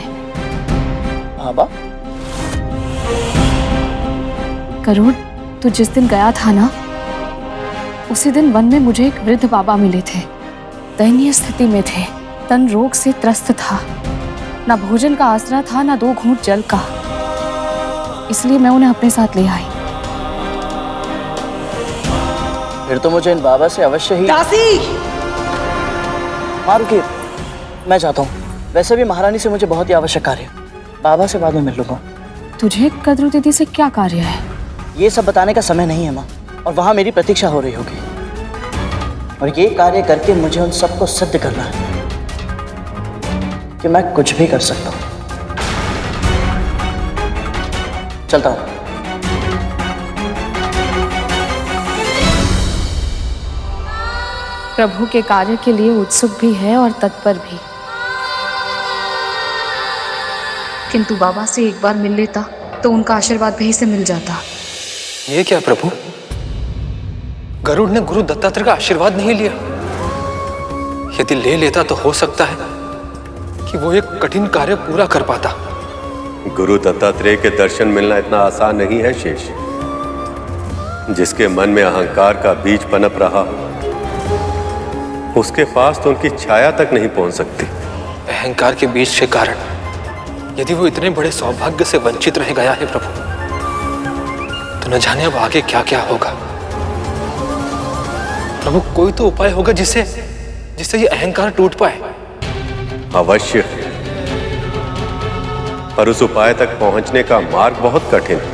बाबा? गरुड़, तू जिस दिन गया था ना, उसी दिन वन में मुझे एक वृद्ध बाबा मिले थे। दयनीय स्थिति में थे, तन रोग से त्रस्त था, ना भोजन का आसरा था, ना 2 घूंट जल का। इसलिए मैं उन्हें अपने साथ ले आई। फिर तो मुझे इन बाबा से अवश्य ही। दासी! माँ रुकिए, मैं चाहता हूँ। वैसे भी महारानी से मुझे बहुत ही आवश्यक कार्य है। बाबा से बाद में मिल लूंगा। तुझे कद्रू दीदी से क्या कार्य है? ये सब बताने का समय नहीं है माँ, और वहाँ मेरी प्रतीक्षा हो रही होगी। और ये कार्य करके मुझे उन सबको सिद्ध करना है कि मैं कुछ भी कर सकता हूं। चलता हूं। प्रभु के कार्य के लिए उत्सुक भी है और तत्पर भी। किंतु बाबा से एक बार मिल लेता तो उनका आशीर्वाद भी से मिल जाता। ये क्या प्रभु, गरुड़ ने गुरु दत्तात्रेय का आशीर्वाद नहीं लिया? यदि ले लेता तो हो सकता है कि वो एक कठिन कार्य पूरा कर पाता। गुरु दत्तात्रेय के दर्शन मिलना इतना आसान नहीं है शेष। जिसके मन में अहंकार का बीज पनप रहा हो, उसके पास तो उनकी छाया तक नहीं पहुंच सकती। अहंकार के बीज के कारण यदि वो इतने बड़े सौभाग्य से वंचित रह गया है प्रभु, तो न जाने अब आगे क्या क्या होगा। प्रभु, कोई तो उपाय होगा जिससे ये अहंकार टूट पाए। अवश्य, पर उस उपाय तक पहुंचने का मार्ग बहुत कठिन है।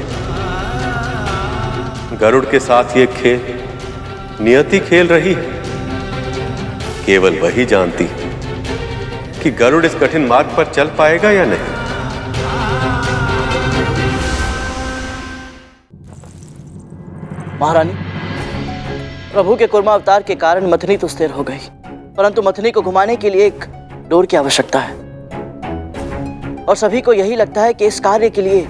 गरुड़ के साथ ये खेल नियति खेल रही है। केवल वही जानती है कि गरुड़ इस कठिन मार्ग पर चल पाएगा या नहीं। महारानी, प्रभु के कुर्मा अवतार के कारण मथनी तो स्थिर हो गई, परंतु मथनी को घुमाने के लिए एक डोर की आवश्यकता है। और सभी को यही लगता है कि इस कार्य के लिए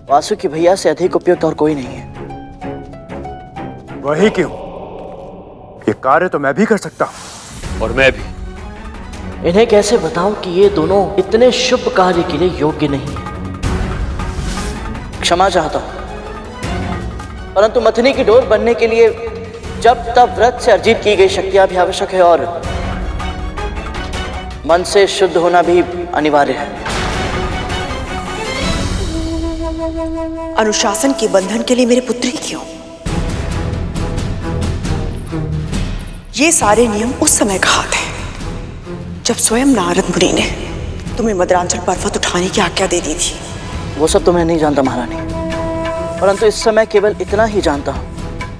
वासुकी भैया से अधिक उपयुक्त और कोई नहीं है। वही क्यों? ये कार्य तो मैं भी कर सकता हूं। और मैं भी। इन्हें कैसे बताऊं कि ये दोनों इतने शुभ कार्य के लिए योग्य नहीं है। क्षमा चाहता हूं, परंतु मथनी की डोर बनने के लिए जब तब व्रत से अर्जित की गई शक्तियां भी आवश्यक है और मन से शुद्ध होना भी अनिवार्य है। अनुशासन के बंधन के लिए मेरे पुत्र ही क्यों? ये सारे नियम उस समय कहा थे जब स्वयं नारद मुनि ने तुम्हें मदरांचल पर्वत उठाने की आज्ञा दे दी थी। वो सब तो मैं नहीं जानता महारानी, परंतु इस समय केवल इतना ही जानता हूं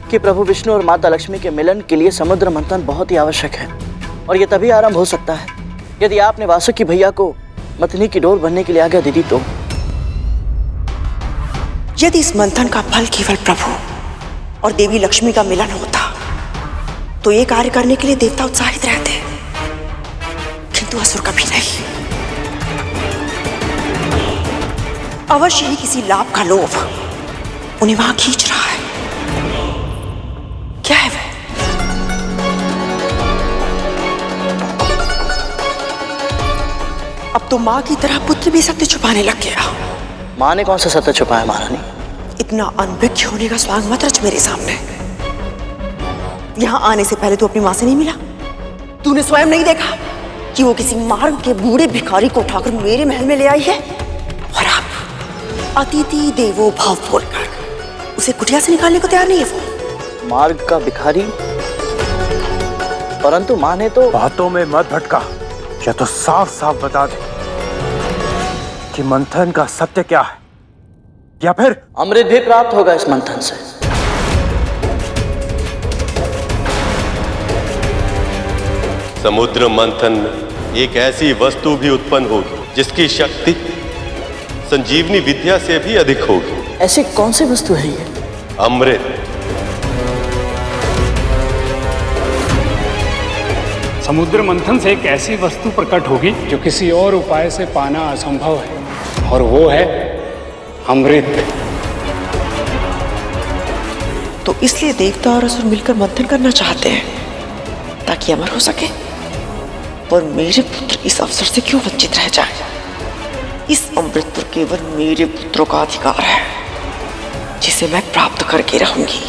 कि प्रभु विष्णु और माता लक्ष्मी के मिलन के लिए समुद्र मंथन बहुत ही आवश्यक है। और यह तभी आरंभ हो सकता है यदि आपने वासुकी भैया को मथनी की डोर बनने के लिए आज्ञा दे दी तो। यदि इस मंथन का फल केवल प्रभु और देवी लक्ष्मी का मिलन होता तो ये कार्य करने के लिए देवता उत्साहित रहते, किंतु असुर कभी नहीं। अवश्य ही किसी लाभ का लोभ उन्हें वहां खींच रहा है। क्या है वह? अब तो मां की तरह पुत्र भी सत्य छुपाने लग गया। मां ने कौन सा सत्य छुपाया महारानी? इतना अनभिज्ञ होने का स्वांग मत रच मेरे सामने। यहां आने से पहले तू अपनी मां से नहीं मिला? तूने स्वयं नहीं देखा कि वो किसी मार्ग के बूढ़े भिखारी को उठाकर मेरे महल में ले आई है? और आप अतिथि देवो भाव बोलकर उसे कुटिया से निकालने को तैयार नहीं है। वो मार्ग का भिखारी? परंतु मां ने तो। बातों में मत भटका, या तो साफ साफ बता दे कि मंथन का सत्य क्या है, या फिर अमृत भी प्राप्त होगा इस मंथन से। समुद्र मंथन में एक ऐसी वस्तु भी उत्पन्न होगी जिसकी शक्ति संजीवनी विद्या से भी अधिक होगी। ऐसी कौन सी वस्तु है ये? अमृत। समुद्र मंथन से एक ऐसी वस्तु प्रकट होगी जो किसी और उपाय से पाना असंभव है, और वो है अमृत। तो इसलिए देवता और असुर मिलकर मंथन करना चाहते हैं ताकि अमर हो सके, और मेरे पुत्र इस अवसर से क्यों वंचित रह जाए? इस अमृत पर केवल मेरे पुत्रों का अधिकार है जिसे मैं प्राप्त करके रहूंगी।